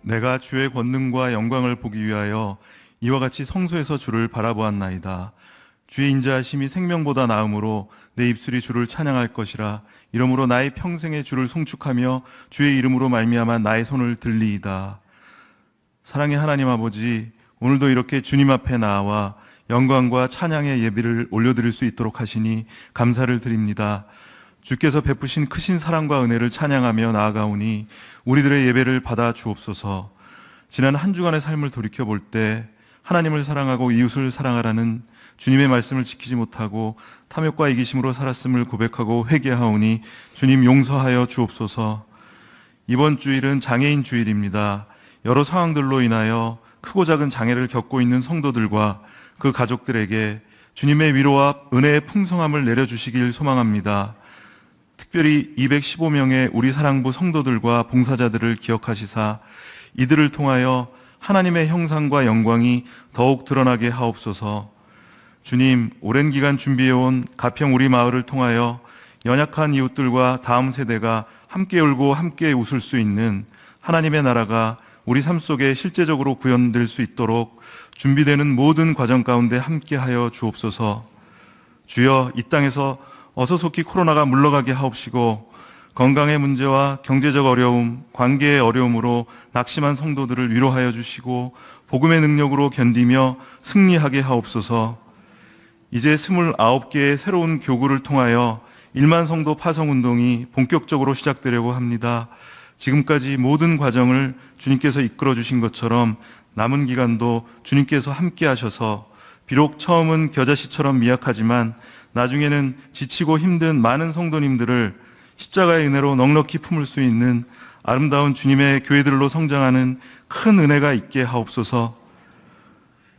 내가 주의 권능과 영광을 보기 위하여 이와 같이 성소에서 주를 바라보았나이다. 주의 인자하심이 생명보다 나음으로 내 입술이 주를 찬양할 것이라. 이러므로 나의 평생에 주를 송축하며 주의 이름으로 말미암아 나의 손을 들리이다. 사랑의 하나님 아버지, 오늘도 이렇게 주님 앞에 나와 영광과 찬양의 예비를 올려드릴 수 있도록 하시니 감사를 드립니다. 주께서 베푸신 크신 사랑과 은혜를 찬양하며 나아가오니 우리들의 예배를 받아 주옵소서. 지난 한 주간의 삶을 돌이켜볼 때 하나님을 사랑하고 이웃을 사랑하라는 주님의 말씀을 지키지 못하고 탐욕과 이기심으로 살았음을 고백하고 회개하오니 주님 용서하여 주옵소서. 이번 주일은 장애인 주일입니다. 여러 상황들로 인하여 크고 작은 장애를 겪고 있는 성도들과 그 가족들에게 주님의 위로와 은혜의 풍성함을 내려주시길 소망합니다. 특별히 215명의 우리 사랑부 성도들과 봉사자들을 기억하시사 이들을 통하여 하나님의 형상과 영광이 더욱 드러나게 하옵소서. 주님, 오랜 기간 준비해온 가평 우리 마을을 통하여 연약한 이웃들과 다음 세대가 함께 울고 함께 웃을 수 있는 하나님의 나라가 우리 삶 속에 실제적으로 구현될 수 있도록 준비되는 모든 과정 가운데 함께하여 주옵소서. 주여, 이 땅에서 어서속히 코로나가 물러가게 하옵시고 건강의 문제와 경제적 어려움, 관계의 어려움으로 낙심한 성도들을 위로하여 주시고 복음의 능력으로 견디며 승리하게 하옵소서. 이제 29개의 새로운 교구를 통하여 1만 성도 파송운동이 본격적으로 시작되려고 합니다. 지금까지 모든 과정을 주님께서 이끌어 주신 것처럼 남은 기간도 주님께서 함께 하셔서 비록 처음은 겨자씨처럼 미약하지만 나중에는 지치고 힘든 많은 성도님들을 십자가의 은혜로 넉넉히 품을 수 있는 아름다운 주님의 교회들로 성장하는 큰 은혜가 있게 하옵소서.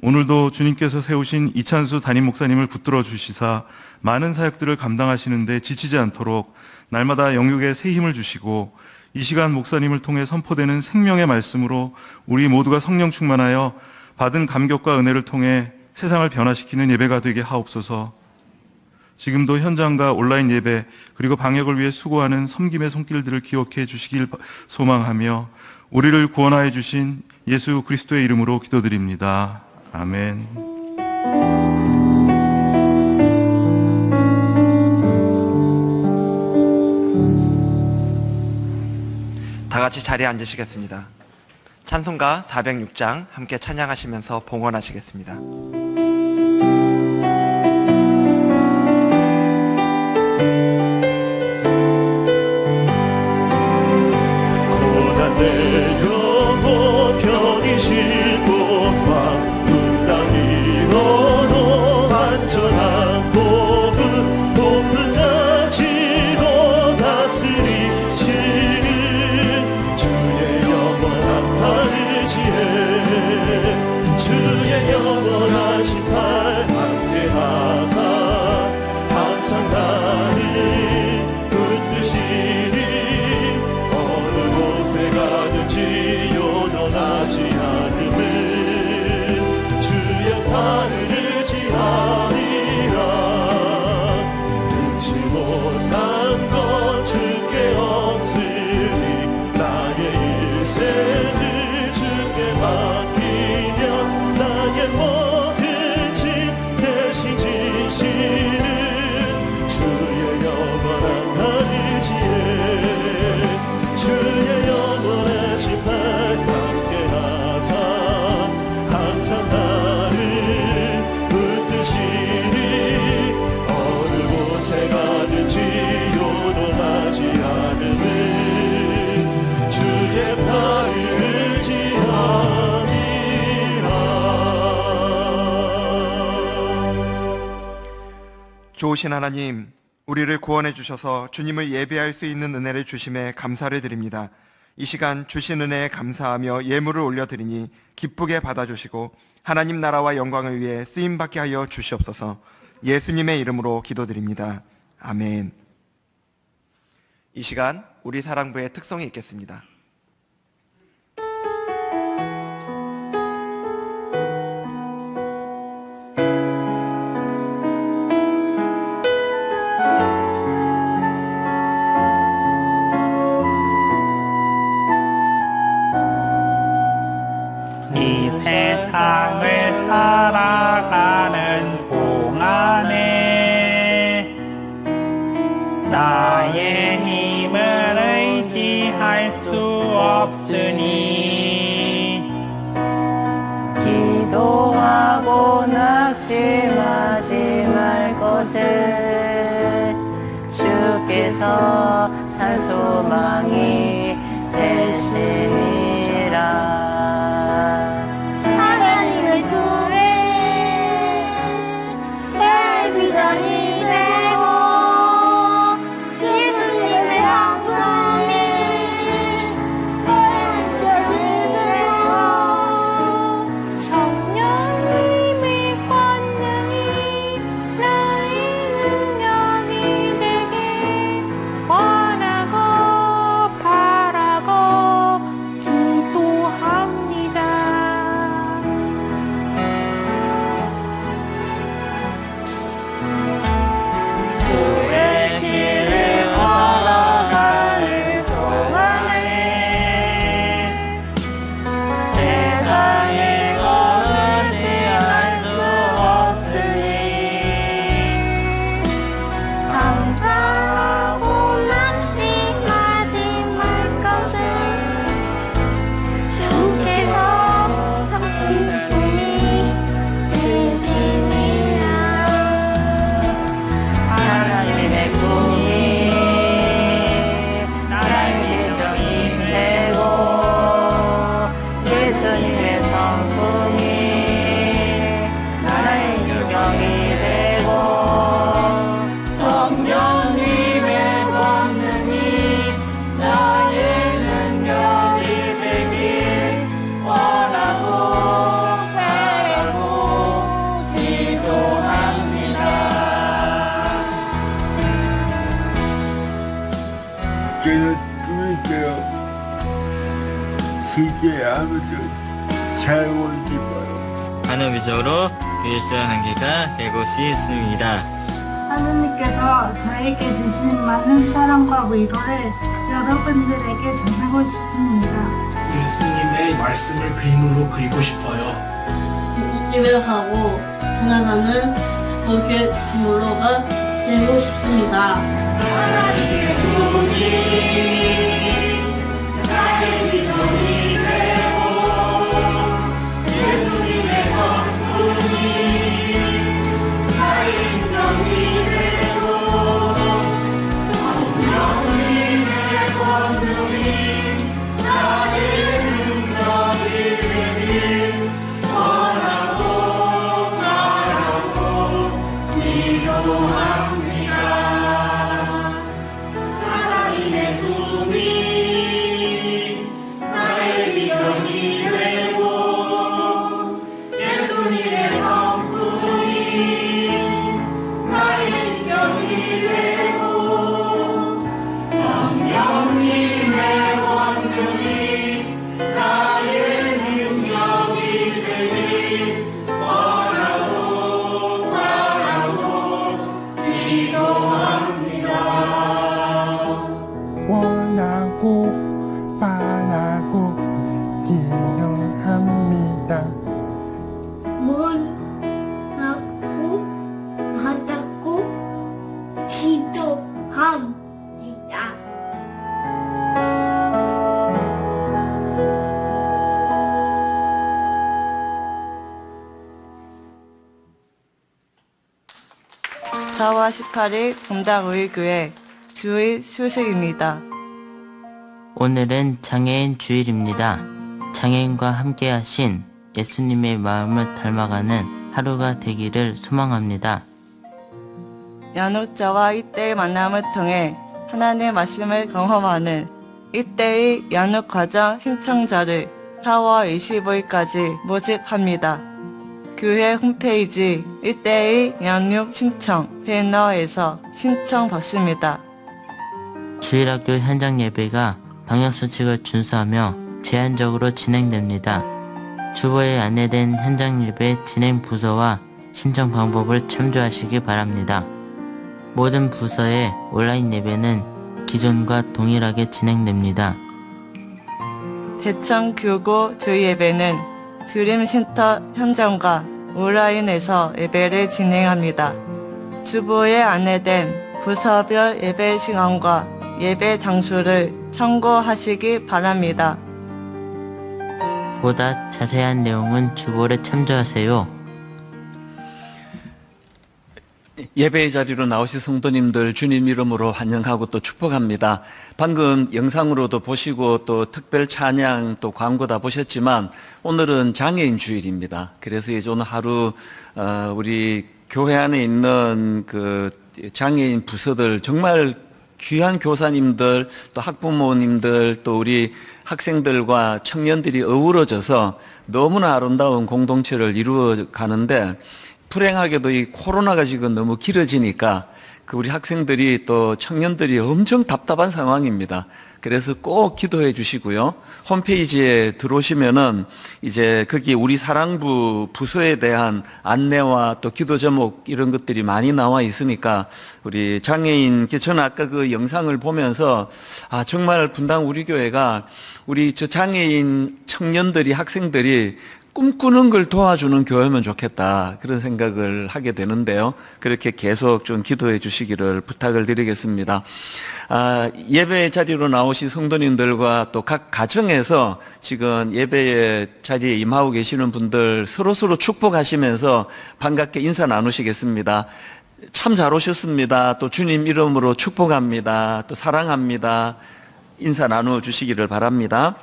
오늘도 주님께서 세우신 이찬수 담임 목사님을 붙들어 주시사 많은 사역들을 감당하시는데 지치지 않도록 날마다 영육에 새 힘을 주시고 이 시간 목사님을 통해 선포되는 생명의 말씀으로 우리 모두가 성령 충만하여 받은 감격과 은혜를 통해 세상을 변화시키는 예배가 되게 하옵소서. 지금도 현장과 온라인 예배 그리고 방역을 위해 수고하는 섬김의 손길들을 기억해 주시길 소망하며 우리를 구원하여 주신 예수 그리스도의 이름으로 기도드립니다. 아멘. 다 같이 자리에 앉으시겠습니다. 찬송가 406장 함께 찬양하시면서 봉헌하시겠습니다. 고난의 영혼 편히 쉴 곳과 분당 위로도 안전한 복음 높음까지도 다스리시는 주의 영원한 의지에 주의 영원한 심판 함께하사 항상 나를 붙드시니 어느 곳에 가든지 요동하지 않음을 주의 팔을 의지하리라. 능치 못한 것 주께 없으니 나의 일생을 주께 맡기며 나의 뭐든지 대신 지시는 주의 영원한 의지에 주의 영원한 심판 함께하사 항상 나를 붙드시니 어느 곳에 가든지 요동하지 않음을 주의 팔을 의지하니라. 좋으신 하나님, 우리를 구원해 주셔서 주님을 예배할 수 있는 은혜를 주심에 감사를 드립니다. 이 시간 주신 은혜에 감사하며 예물을 올려드리니 기쁘게 받아주시고 하나님 나라와 영광을 위해 쓰임받게 하여 주시옵소서. 예수님의 이름으로 기도드립니다. 아멘. 이 시간 우리 사랑부의 특성이 있겠습니다. 세상을 살아가는 동안에 나의 힘을 의지할 수 없으니 기도하고 낙심하지 말 것을 주께서 참 소망이 되시니라. 하나님을 구해 내 비전이 되고 예수님의 성품이 내 되고 성령님의 권능이 나의 능력이 되게 원하고 바라고 기도합니다. 주의 길을 걸어가는 동안에 세상에 거르지 할 수 없으니 감사하고 낙심하지 말 것을 주께서 참 기쁨이 되시니라. 하나님의 꿈이 나의 예정이 되고 예수님의 성품이 나의 유경이 되고 성령님의 권능이 나의 능력이 되길 원하고 바라고 기도합니다. 저는 꿈이고요. 실제 아무도 잘 모르지 봐요. 하늘 비전으로 유일한 한계가 될 곳이 있습니다. 하느님께서 저에게 주신 많은 사랑과 위로를 여러분들에게 전하고 싶습니다. 예수님의 말씀을 그림으로 그리고 싶어요. 예배하고 동행하는 거기에 놀러가 되고 싶습니다. 하나님의 꿈이 나의 비전이 되고 예수님의 성품이 나의 인격이 되고 성령님의 권능이 나의 능력이 되길 원하고 바라고 기도합니다. 하나님의 꿈이 나의 비전이 되고 예수님의 성품이 나의 인격이 되고 성령님의 권능이 나의 능력이 되길 원하고 바라고 기도합니다. 원하고 바라고 기도합니다. 원하고 바라고 기도합니다. (4월 18일) 동닥의교회 주일 소식입니다. 오늘은 장애인 주일입니다. 장애인과 함께 하신 예수님의 마음을 닮아가는 하루가 되기를 소망합니다. 양육자와 1대1 만남을 통해 하나님의 말씀을 경험하는 1대1 양육과정 신청자를 4월 25일까지 모집합니다. 교회 홈페이지 1대1 양육 신청 배너에서 신청 받습니다. 주일학교 현장 예배가 방역수칙을 준수하며 제한적으로 진행됩니다. 주보에 안내된 현장 예배 진행 부서와 신청 방법을 참조하시기 바랍니다. 모든 부서의 온라인 예배는 기존과 동일하게 진행됩니다. 대천 교구 주일 예배는 드림센터 현장과 온라인에서 예배를 진행합니다. 주보에 안내된 부서별 예배 시간과 예배 장소를 참고하시기 바랍니다. 보다 자세한 내용은 주보를 참조하세요. 예배의 자리로 나오신 성도님들 주님 이름으로 환영하고 또 축복합니다. 방금 영상으로도 보시고 또 특별 찬양 또 광고 다 보셨지만 오늘은 장애인 주일입니다. 그래서 이제 오늘 하루 우리 교회 안에 있는 그 장애인 부서들 정말 귀한 교사님들 또 학부모님들 또 우리 학생들과 청년들이 어우러져서 너무나 아름다운 공동체를 이루어 가는데 불행하게도 이 코로나가 지금 너무 길어지니까 그 우리 학생들이 또 청년들이 엄청 답답한 상황입니다. 그래서 꼭 기도해 주시고요. 홈페이지에 들어오시면은 이제 거기 우리 사랑부 부서에 대한 안내와 또 기도 제목 이런 것들이 많이 나와 있으니까 우리 장애인, 저는 아까 그 영상을 보면서 아, 정말 분당 우리 교회가 우리 저 장애인 청년들이 학생들이 꿈꾸는 걸 도와주는 교회면 좋겠다 그런 생각을 하게 되는데요. 그렇게 계속 좀 기도해 주시기를 부탁을 드리겠습니다. 예배 자리로 나오신 성도님들과 또 각 가정에서 지금 예배의 자리에 임하고 계시는 분들 서로 축복하시면서 반갑게 인사 나누시겠습니다. 참 잘 오셨습니다. 또 주님 이름으로 축복합니다. 또 사랑합니다. 인사 나누어 주시기를 바랍니다.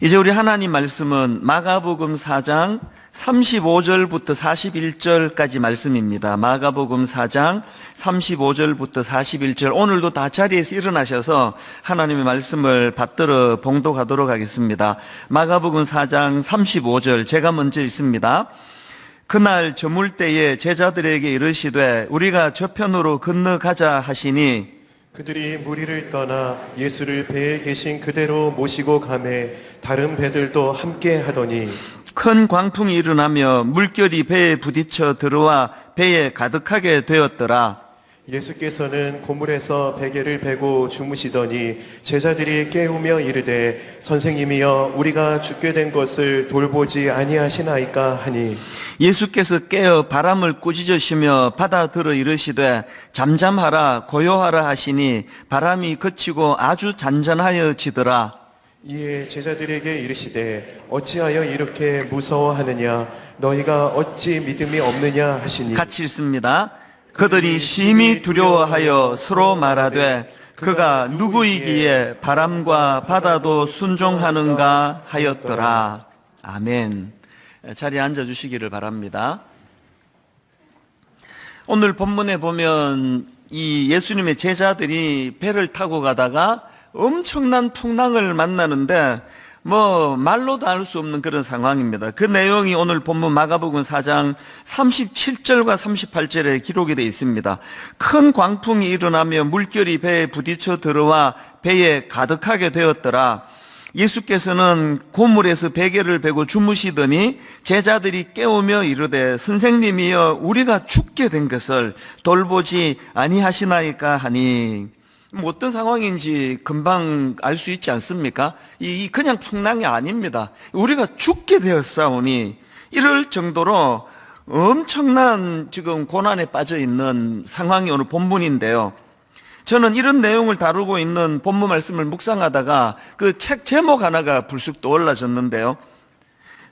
이제 우리 하나님 말씀은 마가복음 4장 35절부터 41절까지 말씀입니다. 마가복음 4장 35절부터 41절 오늘도 다 자리에서 일어나셔서 하나님의 말씀을 받들어 봉독하도록 하겠습니다. 마가복음 4장 35절 제가 먼저 읽습니다. 그날 저물 때에 제자들에게 이르시되 우리가 저편으로 건너가자 하시니 그들이 무리를 떠나 예수를 배에 계신 그대로 모시고 가매 다른 배들도 함께 하더니 큰 광풍이 일어나며 물결이 배에 부딪혀 들어와 배에 가득하게 되었더라. 예수께서는 고물에서 베개를 베고 주무시더니 제자들이 깨우며 이르되 선생님이여 우리가 죽게 된 것을 돌보지 아니하시나이까 하니 예수께서 깨어 바람을 꾸짖으시며 바다 들어 이르시되 잠잠하라 고요하라 하시니 바람이 그치고 아주 잔잔하여지더라. 이에 제자들에게 이르시되 어찌하여 이렇게 무서워하느냐 너희가 어찌 믿음이 없느냐 하시니 같이 읽습니다. 그들이 심히 두려워하여 서로 말하되 그가 누구이기에 바람과 바다도 순종하는가 하였더라. 아멘. 자리에 앉아주시기를 바랍니다. 오늘 본문에 보면 이 예수님의 제자들이 배를 타고 가다가 엄청난 풍랑을 만나는데 말로도 알 수 없는 그런 상황입니다. 그 내용이 오늘 본문 마가복음 4장 37절과 38절에 기록이 되어 있습니다. 큰 광풍이 일어나며 물결이 배에 부딪혀 들어와 배에 가득하게 되었더라. 예수께서는 고물에서 베개를 베고 주무시더니 제자들이 깨우며 이르되 선생님이여 우리가 죽게 된 것을 돌보지 아니하시나이까 하니 어떤 상황인지 금방 알 수 있지 않습니까? 이 그냥 풍랑이 아닙니다. 우리가 죽게 되었사오니 이럴 정도로 엄청난 지금 고난에 빠져 있는 상황이 오늘 본문인데요. 저는 이런 내용을 다루고 있는 본문 말씀을 묵상하다가 그 책 제목 하나가 불쑥 떠올라졌는데요.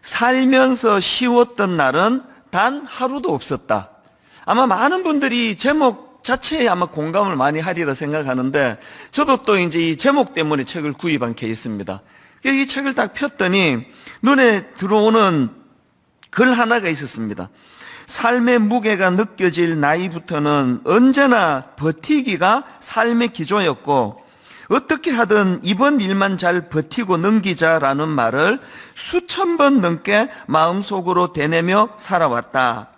살면서 쉬웠던 날은 단 하루도 없었다. 아마 많은 분들이 제목 자체에 아마 공감을 많이 하리라 생각하는데 저도 또 이제 이 제목 때문에 책을 구입한 케이스입니다. 이 책을 딱 폈더니 눈에 들어오는 글 하나가 있었습니다. 삶의 무게가 느껴질 나이부터는 언제나 버티기가 삶의 기조였고 어떻게 하든 이번 일만 잘 버티고 넘기자라는 말을 수천 번 넘게 마음속으로 되뇌며 살아왔다.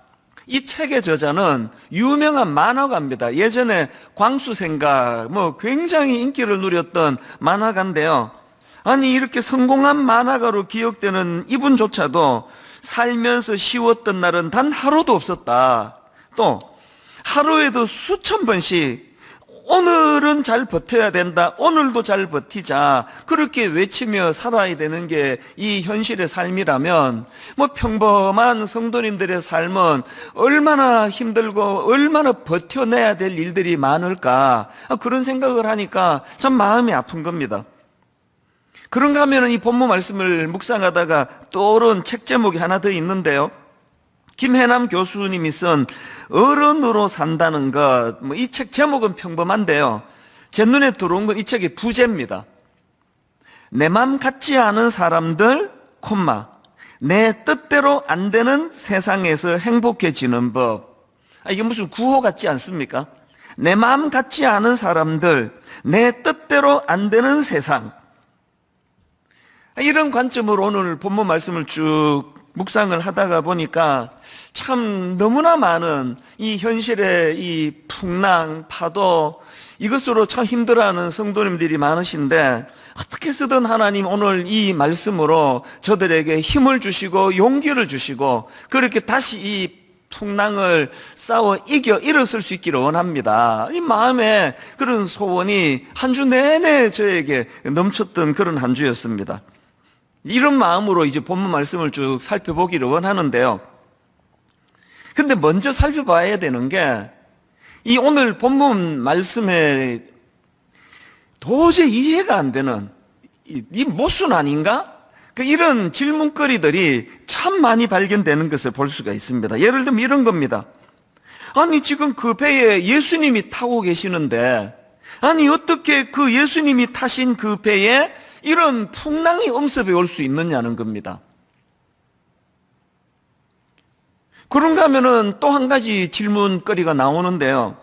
이 책의 저자는 유명한 만화가입니다. 예전에 광수생가 굉장히 인기를 누렸던 만화가인데요. 아니 이렇게 성공한 만화가로 기억되는 이분조차도 살면서 쉬웠던 날은 단 하루도 없었다. 또 하루에도 수천 번씩 오늘은 잘 버텨야 된다, 오늘도 잘 버티자, 그렇게 외치며 살아야 되는 게 이 현실의 삶이라면 뭐 평범한 성도님들의 삶은 얼마나 힘들고 얼마나 버텨내야 될 일들이 많을까, 그런 생각을 하니까 참 마음이 아픈 겁니다. 그런가 하면 이 본문 말씀을 묵상하다가 떠오른 책 제목이 하나 더 있는데요. 김해남 교수님이 쓴 어른으로 산다는 것, 이 책 제목은 평범한데요. 제 눈에 들어온 건 이 책의 부제입니다. 내 맘 같지 않은 사람들, 내 뜻대로 안 되는 세상에서 행복해지는 법. 이게 무슨 구호 같지 않습니까? 내 맘 같지 않은 사람들, 내 뜻대로 안 되는 세상. 이런 관점으로 오늘 본문 말씀을 쭉 묵상을 하다가 보니까 참 너무나 많은 이 현실의 이 풍랑, 파도, 이것으로 참 힘들어하는 성도님들이 많으신데, 어떻게 쓰든 하나님 오늘 이 말씀으로 저들에게 힘을 주시고 용기를 주시고 그렇게 다시 이 풍랑을 싸워 이겨 일어설 수 있기를 원합니다. 이 마음에 그런 소원이 한 주 내내 저에게 넘쳤던 그런 한 주였습니다. 이런 마음으로 이제 본문 말씀을 쭉 살펴보기를 원하는데요. 근데 먼저 살펴봐야 되는 게, 이 오늘 본문 말씀에 도저히 이해가 안 되는 이 모순 아닌가? 이런 질문거리들이 참 많이 발견되는 것을 볼 수가 있습니다. 예를 들면 이런 겁니다. 아니 지금 그 배에 예수님이 타고 계시는데, 아니 어떻게 그 예수님이 타신 그 배에 이런 풍랑이 엄습해 올 수 있느냐는 겁니다. 그런가 하면은 또 한 가지 질문거리가 나오는데요.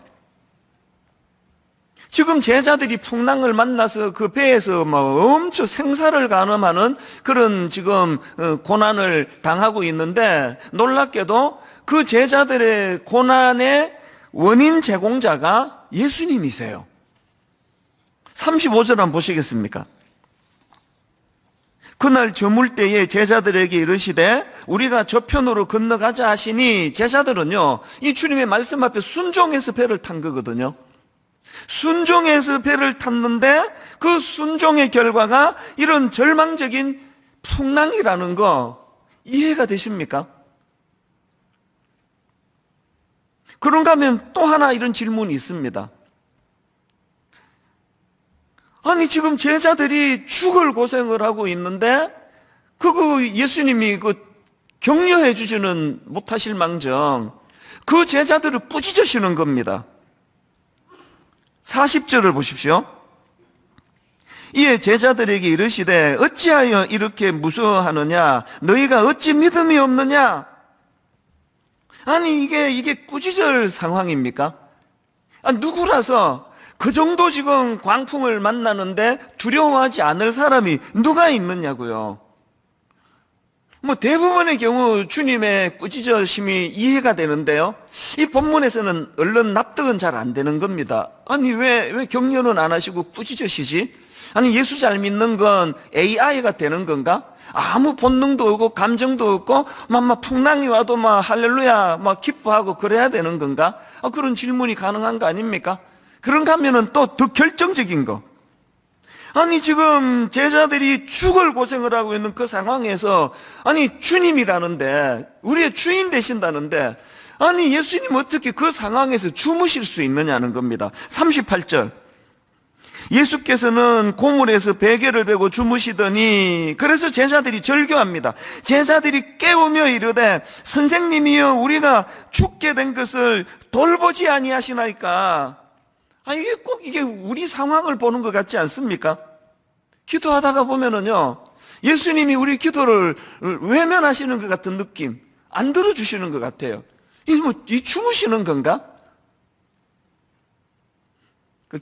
지금 제자들이 풍랑을 만나서 그 배에서 엄청 생사를 가늠하는 그런 지금 고난을 당하고 있는데, 놀랍게도 그 제자들의 고난의 원인 제공자가 예수님이세요. 35절 한번 보시겠습니까? 그날 저물 때에 제자들에게 이르시되 우리가 저편으로 건너가자 하시니, 제자들은요 이 주님의 말씀 앞에 순종해서 배를 탄 거거든요. 순종해서 배를 탔는데 그 순종의 결과가 이런 절망적인 풍랑이라는 거 이해가 되십니까? 그런가 하면 또 하나 이런 질문이 있습니다. 아니 지금 제자들이 죽을 고생을 하고 있는데 그거 예수님이 격려해 주지는 못하실 망정 그 제자들을 꾸짖으시는 겁니다. 40절을 보십시오. 이에 제자들에게 이르시되 어찌하여 이렇게 무서워하느냐, 너희가 어찌 믿음이 없느냐. 아니 이게 꾸짖을 상황입니까? 누구라서 그 정도 지금 광풍을 만나는데 두려워하지 않을 사람이 누가 있느냐고요. 대부분의 경우 주님의 꾸짖으심이 이해가 되는데요, 이 본문에서는 얼른 납득은 잘 안 되는 겁니다. 아니 왜 격려는 안 하시고 꾸짖으시지? 아니 예수 잘 믿는 건 AI가 되는 건가? 아무 본능도 없고 감정도 없고 막 풍랑이 와도 막 할렐루야 막 기뻐하고 그래야 되는 건가? 그런 질문이 가능한 거 아닙니까? 그런가 하면은 또 더 결정적인 거, 아니 지금 제자들이 죽을 고생을 하고 있는 그 상황에서 아니 주님이라는데, 우리의 주인 되신다는데, 아니 예수님 어떻게 그 상황에서 주무실 수 있느냐는 겁니다. 38절, 예수께서는 고물에서 베개를 베고 주무시더니, 그래서 제자들이 절교합니다. 제자들이 깨우며 이르되 선생님이여 우리가 죽게 된 것을 돌보지 아니하시나이까. 이게 꼭 이게 우리 상황을 보는 것 같지 않습니까? 기도하다가 보면은요, 예수님이 우리 기도를 외면하시는 것 같은 느낌, 안 들어주시는 것 같아요. 이 주무시는 건가?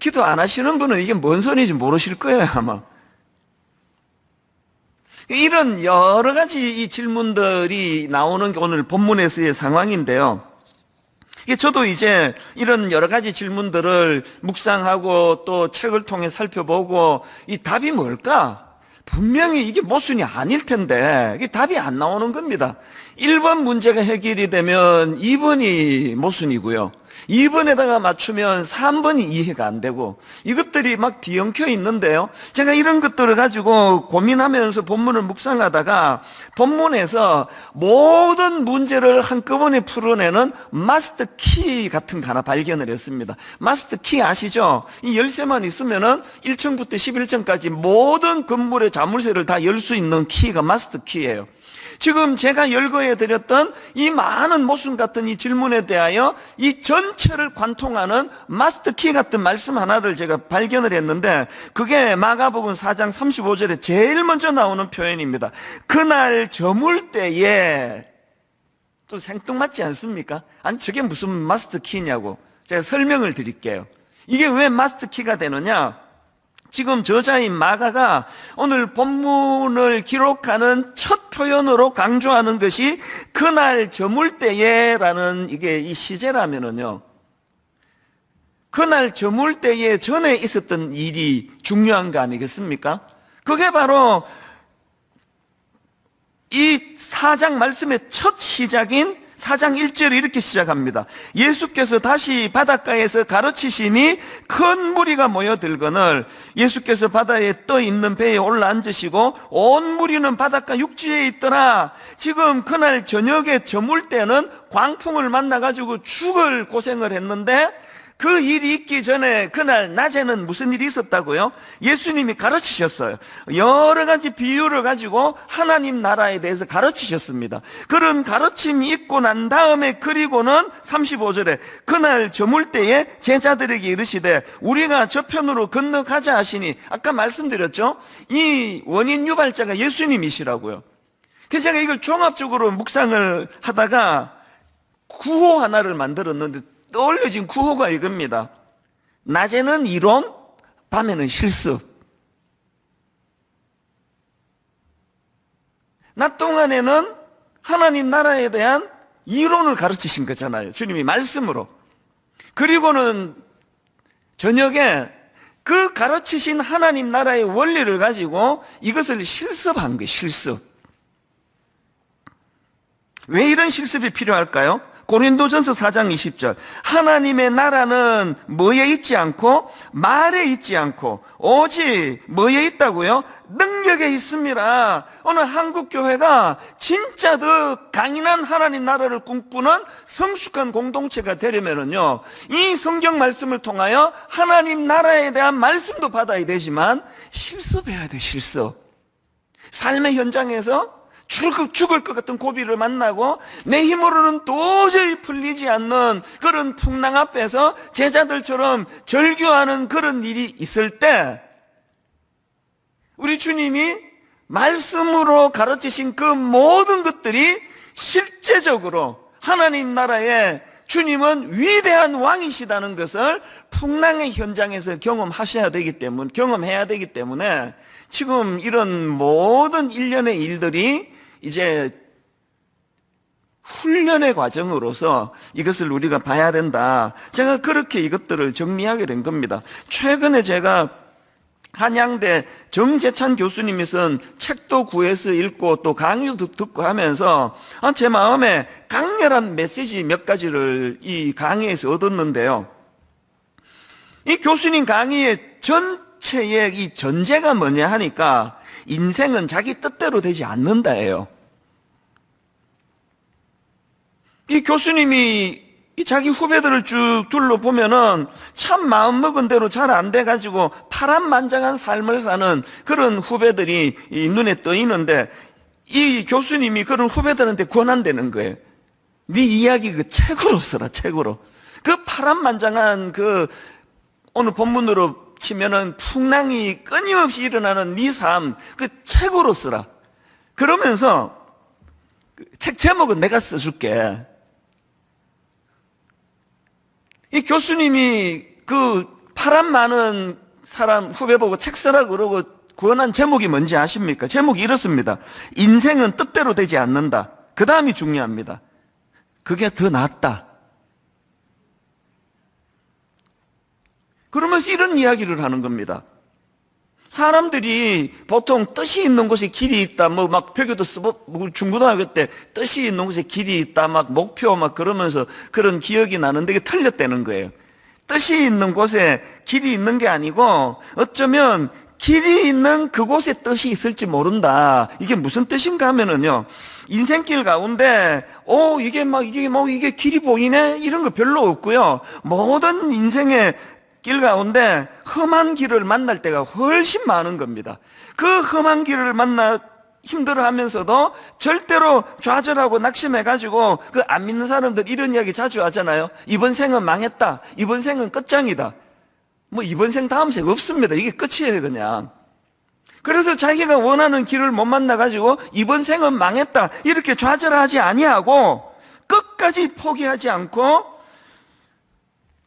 기도 안 하시는 분은 이게 뭔 소리인지 모르실 거예요, 아마. 이런 여러 가지 이 질문들이 나오는 게 오늘 본문에서의 상황인데요. 저도 이제 이런 여러 가지 질문들을 묵상하고 또 책을 통해 살펴보고 이 답이 뭘까? 분명히 이게 모순이 아닐 텐데 이게 답이 안 나오는 겁니다. 1번 문제가 해결이 되면 2번이 모순이고요. 2번에다가 맞추면 3번이 이해가 안 되고 이것들이 막 뒤엉켜 있는데요. 제가 이런 것들을 가지고 고민하면서 본문을 묵상하다가 본문에서 모든 문제를 한꺼번에 풀어내는 마스터 키 같은 거 하나 발견을 했습니다. 마스터 키 아시죠? 이 열쇠만 있으면은 1층부터 11층까지 모든 건물의 자물쇠를 다 열 수 있는 키가 마스터 키예요. 지금 제가 열거해 드렸던 이 많은 모순 같은 이 질문에 대하여 이 전체를 관통하는 마스터 키 같은 말씀 하나를 제가 발견을 했는데 그게 마가복음 4장 35절에 제일 먼저 나오는 표현입니다. 그날 저물 때에, 또 생뚱맞지 않습니까? 아니 저게 무슨 마스터 키냐고 제가 설명을 드릴게요. 이게 왜 마스터 키가 되느냐? 지금 저자인 마가가 오늘 본문을 기록하는 첫 표현으로 강조하는 것이 그날 저물 때에라는 이게 이 시제라면은요, 그날 저물 때에 전에 있었던 일이 중요한 거 아니겠습니까? 그게 바로 이 4장 말씀의 첫 시작인 4장 1절이 이렇게 시작합니다. 예수께서 다시 바닷가에서 가르치시니 큰 무리가 모여들거늘 예수께서 바다에 떠 있는 배에 올라앉으시고 온 무리는 바닷가 육지에 있더라. 지금 그날 저녁에 저물 때는 광풍을 만나가지고 죽을 고생을 했는데 그 일이 있기 전에 그날 낮에는 무슨 일이 있었다고요? 예수님이 가르치셨어요. 여러 가지 비유를 가지고 하나님 나라에 대해서 가르치셨습니다. 그런 가르침이 있고 난 다음에 그리고는 35절에 그날 저물 때에 제자들에게 이르시되 우리가 저편으로 건너가자 하시니 아까 말씀드렸죠? 이 원인 유발자가 예수님이시라고요. 그래서 제가 이걸 종합적으로 묵상을 하다가 구호 하나를 만들었는데 떠올려진 구호가 이겁니다. 낮에는 이론, 밤에는 실습. 낮 동안에는 하나님 나라에 대한 이론을 가르치신 거잖아요. 주님이 말씀으로. 그리고는 저녁에 그 가르치신 하나님 나라의 원리를 가지고 이것을 실습한 거예요. 실습. 왜 이런 실습이 필요할까요? 고린도전서 4장 20절 하나님의 나라는 뭐에 있지 않고 말에 있지 않고 오직 뭐에 있다고요? 능력에 있습니다. 오늘 한국교회가 진짜 더 강인한 하나님 나라를 꿈꾸는 성숙한 공동체가 되려면요, 이 성경 말씀을 통하여 하나님 나라에 대한 말씀도 받아야 되지만 실습해야 돼. 실습. 삶의 현장에서 죽을 것 같은 고비를 만나고 내 힘으로는 도저히 풀리지 않는 그런 풍랑 앞에서 제자들처럼 절규하는 그런 일이 있을 때 우리 주님이 말씀으로 가르치신 그 모든 것들이 실제적으로 하나님 나라에 주님은 위대한 왕이시다는 것을 풍랑의 현장에서 경험해야 되기 때문에 지금 이런 모든 일련의 일들이 이제 훈련의 과정으로서 이것을 우리가 봐야 된다. 제가 그렇게 이것들을 정리하게 된 겁니다. 최근에 제가 한양대 정재찬 교수님이 쓴 책도 구해서 읽고 또 강의도 듣고 하면서 제 마음에 강렬한 메시지 몇 가지를 이 강의에서 얻었는데요. 이 교수님 강의의 전체의 이 전제가 뭐냐 하니까 인생은 자기 뜻대로 되지 않는다예요. 이 교수님이 이 자기 후배들을 쭉 둘러보면은 참 마음먹은 대로 잘 안 돼가지고 파란만장한 삶을 사는 그런 후배들이 이 눈에 떠있는데 이 교수님이 그런 후배들한테 권한다는 거예요. 네 이야기 그 책으로 써라. 책으로. 그 파란만장한 그 오늘 본문으로 치면은 풍랑이 끊임없이 일어나는 네 삶, 그 책으로 쓰라. 그러면서 책 제목은 내가 써줄게. 이 교수님이 그 파란 많은 사람 후배 보고 책 쓰라 그러고 구원한 제목이 뭔지 아십니까? 제목이 이렇습니다. 인생은 뜻대로 되지 않는다. 그 다음이 중요합니다. 그게 더 낫다. 그러면서 이런 이야기를 하는 겁니다. 사람들이 보통 뜻이 있는 곳에 길이 있다, 뭐 막 표교도 중고등학교 때 뜻이 있는 곳에 길이 있다, 막 목표 막 그러면서 그런 기억이 나는데 이게 틀렸다는 거예요. 뜻이 있는 곳에 길이 있는 게 아니고 어쩌면 길이 있는 그곳에 뜻이 있을지 모른다. 이게 무슨 뜻인가 하면은요, 인생길 가운데 이게 길이 보이네 이런 거 별로 없고요. 모든 인생의 길 가운데 험한 길을 만날 때가 훨씬 많은 겁니다. 그 험한 길을 만나 힘들어하면서도 절대로 좌절하고 낙심해가지고 그 안 믿는 사람들 이런 이야기 자주 하잖아요. 이번 생은 망했다. 이번 생은 끝장이다. 뭐 이번 생 다음 생 없습니다. 이게 끝이에요, 그냥. 그래서 자기가 원하는 길을 못 만나가지고 이번 생은 망했다 이렇게 좌절하지 아니하고 끝까지 포기하지 않고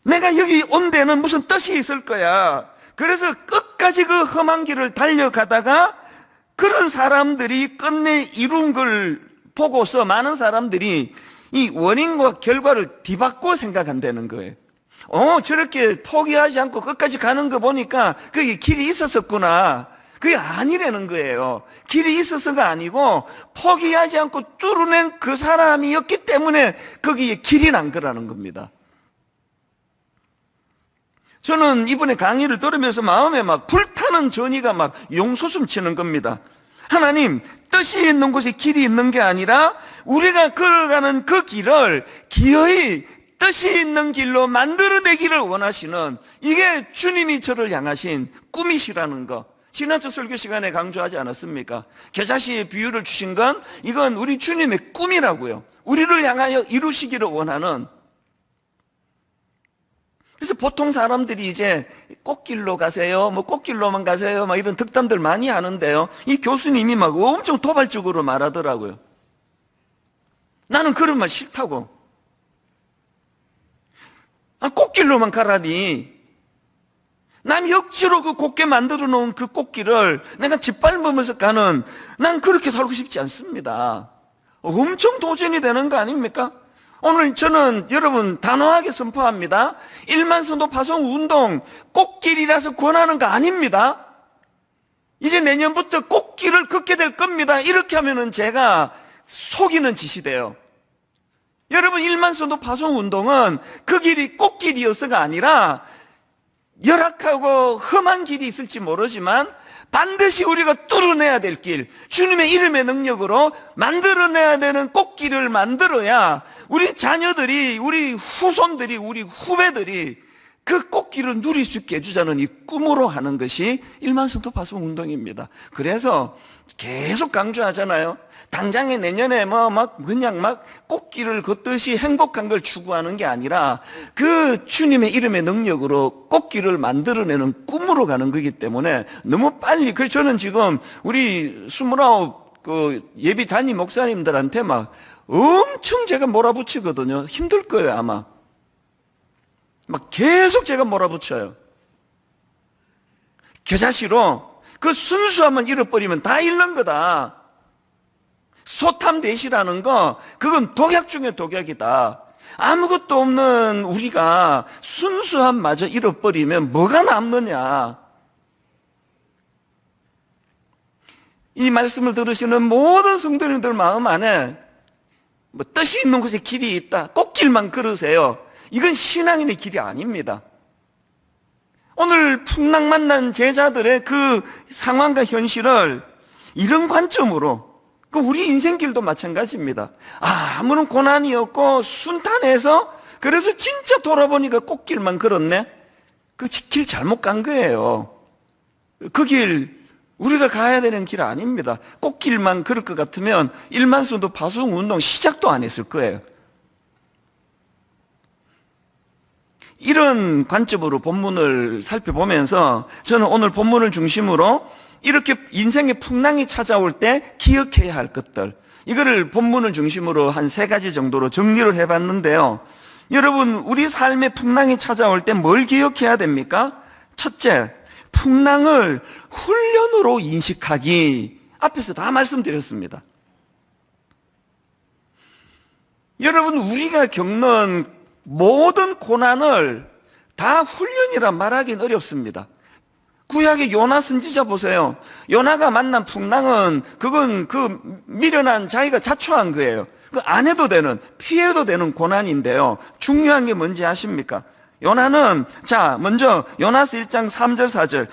내가 여기 온 데는 무슨 뜻이 있을 거야. 그래서 끝까지 그 험한 길을 달려가다가 그런 사람들이 끝내 이룬 걸 보고서 많은 사람들이 이 원인과 결과를 뒤바꿔 생각한다는 거예요. 저렇게 포기하지 않고 끝까지 가는 거 보니까 그게 길이 있었었구나. 그게 아니라는 거예요. 길이 있어서가 아니고 포기하지 않고 뚫어낸 그 사람이었기 때문에 거기에 길이 난 거라는 겁니다. 저는 이번에 강의를 들으면서 마음에 막 불타는 전의가 막 용솟음 치는 겁니다. 하나님, 뜻이 있는 곳에 길이 있는 게 아니라 우리가 걸어가는 그 길을 기어이 뜻이 있는 길로 만들어내기를 원하시는, 이게 주님이 저를 향하신 꿈이시라는 거. 지난주 설교 시간에 강조하지 않았습니까? 겨자씨의 비유를 주신 건 이건 우리 주님의 꿈이라고요. 우리를 향하여 이루시기를 원하는. 그래서 보통 사람들이 이제 꽃길로 가세요, 뭐 꽃길로만 가세요, 막 이런 덕담들 많이 하는데요. 이 교수님이 막 엄청 도발적으로 말하더라고요. 나는 그런 말 싫다고. 꽃길로만 가라니. 남이 억지로 그 곱게 만들어 놓은 그 꽃길을 내가 짓밟으면서 가는, 난 그렇게 살고 싶지 않습니다. 엄청 도전이 되는 거 아닙니까? 오늘 저는 여러분 단호하게 선포합니다. 1만 성도 파송 운동 꽃길이라서 권하는 거 아닙니다. 이제 내년부터 꽃길을 걷게 될 겁니다. 이렇게 하면은 제가 속이는 짓이 돼요. 여러분, 1만 성도 파송 운동은 그 길이 꽃길이어서가 아니라 열악하고 험한 길이 있을지 모르지만 반드시 우리가 뚫어내야 될 길, 주님의 이름의 능력으로 만들어내야 되는 꽃길을 만들어야 우리 자녀들이, 우리 후손들이, 우리 후배들이 그 꽃길을 누릴 수 있게 해주자는 이 꿈으로 하는 것이 1만 성도 파송 운동입니다. 그래서 계속 강조하잖아요. 당장에 내년에 그냥 꽃길을 걷듯이 행복한 걸 추구하는 게 아니라 그 주님의 이름의 능력으로 꽃길을 만들어내는 꿈으로 가는 거기 때문에 너무 빨리, 그래서 저는 지금 우리 29 예비 단임 목사님들한테 막 엄청 제가 몰아붙이거든요. 힘들 거예요, 아마. 막 계속 제가 몰아붙여요. 겨자씨로 그 순수함을 잃어버리면 다 잃는 거다. 소탐대시라는 거, 그건 독약 중에 독약이다. 아무것도 없는 우리가 순수함마저 잃어버리면 뭐가 남느냐. 이 말씀을 들으시는 모든 성도님들 마음 안에 뜻이 있는 곳에 길이 있다. 꽃길만 걸으세요. 이건 신앙인의 길이 아닙니다. 오늘 풍랑 만난 제자들의 그 상황과 현실을 이런 관점으로, 우리 인생길도 마찬가지입니다. 아무런 고난이 없고 순탄해서, 그래서 진짜 돌아보니까 꽃길만 걸었네. 그 길 잘못 간 거예요. 그 길 우리가 가야 되는 길 아닙니다. 꽃길만 걸을 것 같으면 1만 성도 파송 운동 시작도 안 했을 거예요. 이런 관점으로 본문을 살펴보면서 저는 오늘 본문을 중심으로 이렇게 인생의 풍랑이 찾아올 때 기억해야 할 것들, 이거를 본문을 중심으로 한 3가지 정도로 정리를 해봤는데요. 여러분, 우리 삶의 풍랑이 찾아올 때 뭘 기억해야 됩니까? 첫째, 풍랑을 훈련으로 인식하기. 앞에서 다 말씀드렸습니다. 여러분, 우리가 겪는 모든 고난을 다 훈련이라 말하기는 어렵습니다. 구약의 요나 선지자 보세요. 요나가 만난 풍랑은 그건 그 미련한 자기가 자초한 거예요. 그 안 해도 되는, 피해도 되는 고난인데요. 중요한 게 뭔지 아십니까? 요나는 자 먼저 요나서 1장 3절 4절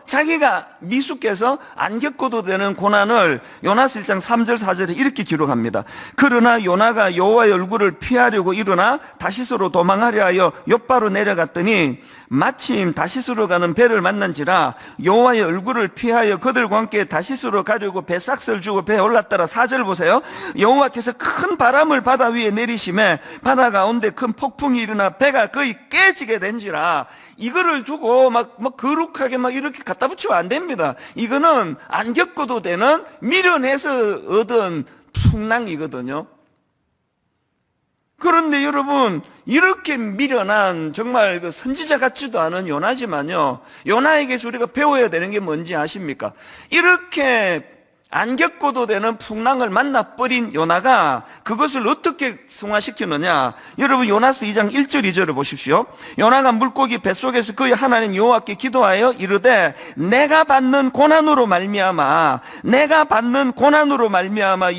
자기가 미숙해서 안 겪어도 되는 고난을 요나서 1장 3절 4절에 이렇게 기록합니다. 그러나 요나가 여호와의 얼굴을 피하려고 일어나 다시스로 도망하려 하여 욥바로 내려갔더니 마침 다시스로 가는 배를 만난지라 여호와의 얼굴을 피하여 그들과 함께 다시스로 가려고 배삭스를 주고 배에 올랐더라. 4절 보세요. 여호와께서 큰 바람을 바다 위에 내리심에 바다 가운데 큰 폭풍이 일어나 배가 거의 깨지게 된지라. 이거를 두고 막 거룩하게 막 이렇게 갖다 붙이면 안 됩니다. 이거는 안 겪어도 되는 미련해서 얻은 풍랑이거든요. 그런데 여러분, 이렇게 미련한 정말 그 선지자 같지도 않은 요나지만요, 요나에게서 우리가 배워야 되는 게 뭔지 아십니까? 이렇게 안 겪어도 되는 풍랑을 만나버린 요나가 그것을 어떻게 승화시키느냐. 여러분 요나서 2장 1절 2절을 보십시오. 요나가 물고기 뱃속에서 그의 하나님 여호와께 기도하여 이르되 내가 받는 고난으로 말미암아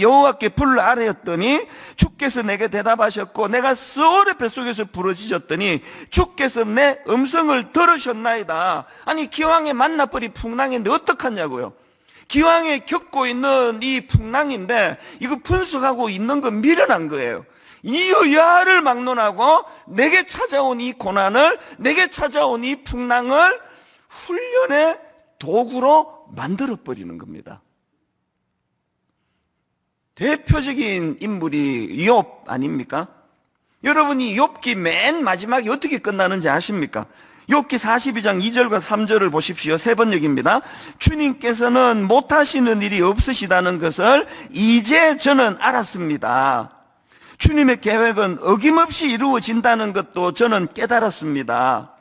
여호와께 불러 아뢰었더니 주께서 내게 대답하셨고 내가 스올의 뱃속에서 부러지셨더니 주께서 내 음성을 들으셨나이다. 아니 기왕에 만나버린 풍랑인데 어떡하냐고요. 기왕에 겪고 있는 이 풍랑인데 이거 분석하고 있는 건 미련한 거예요. 이여야를 막론하고 내게 찾아온 이 고난을, 내게 찾아온 이 풍랑을 훈련의 도구로 만들어버리는 겁니다. 대표적인 인물이 욥 아닙니까? 여러분이 욥기 맨 마지막에 어떻게 끝나는지 아십니까? 욥기 42장 2절과 3절을 보십시오. 세 번역입니다. 주님께서는 못하시는 일이 없으시다는 것을 이제 저는 알았습니다. 주님의 계획은 어김없이 이루어진다는 것도 저는 깨달았습니다.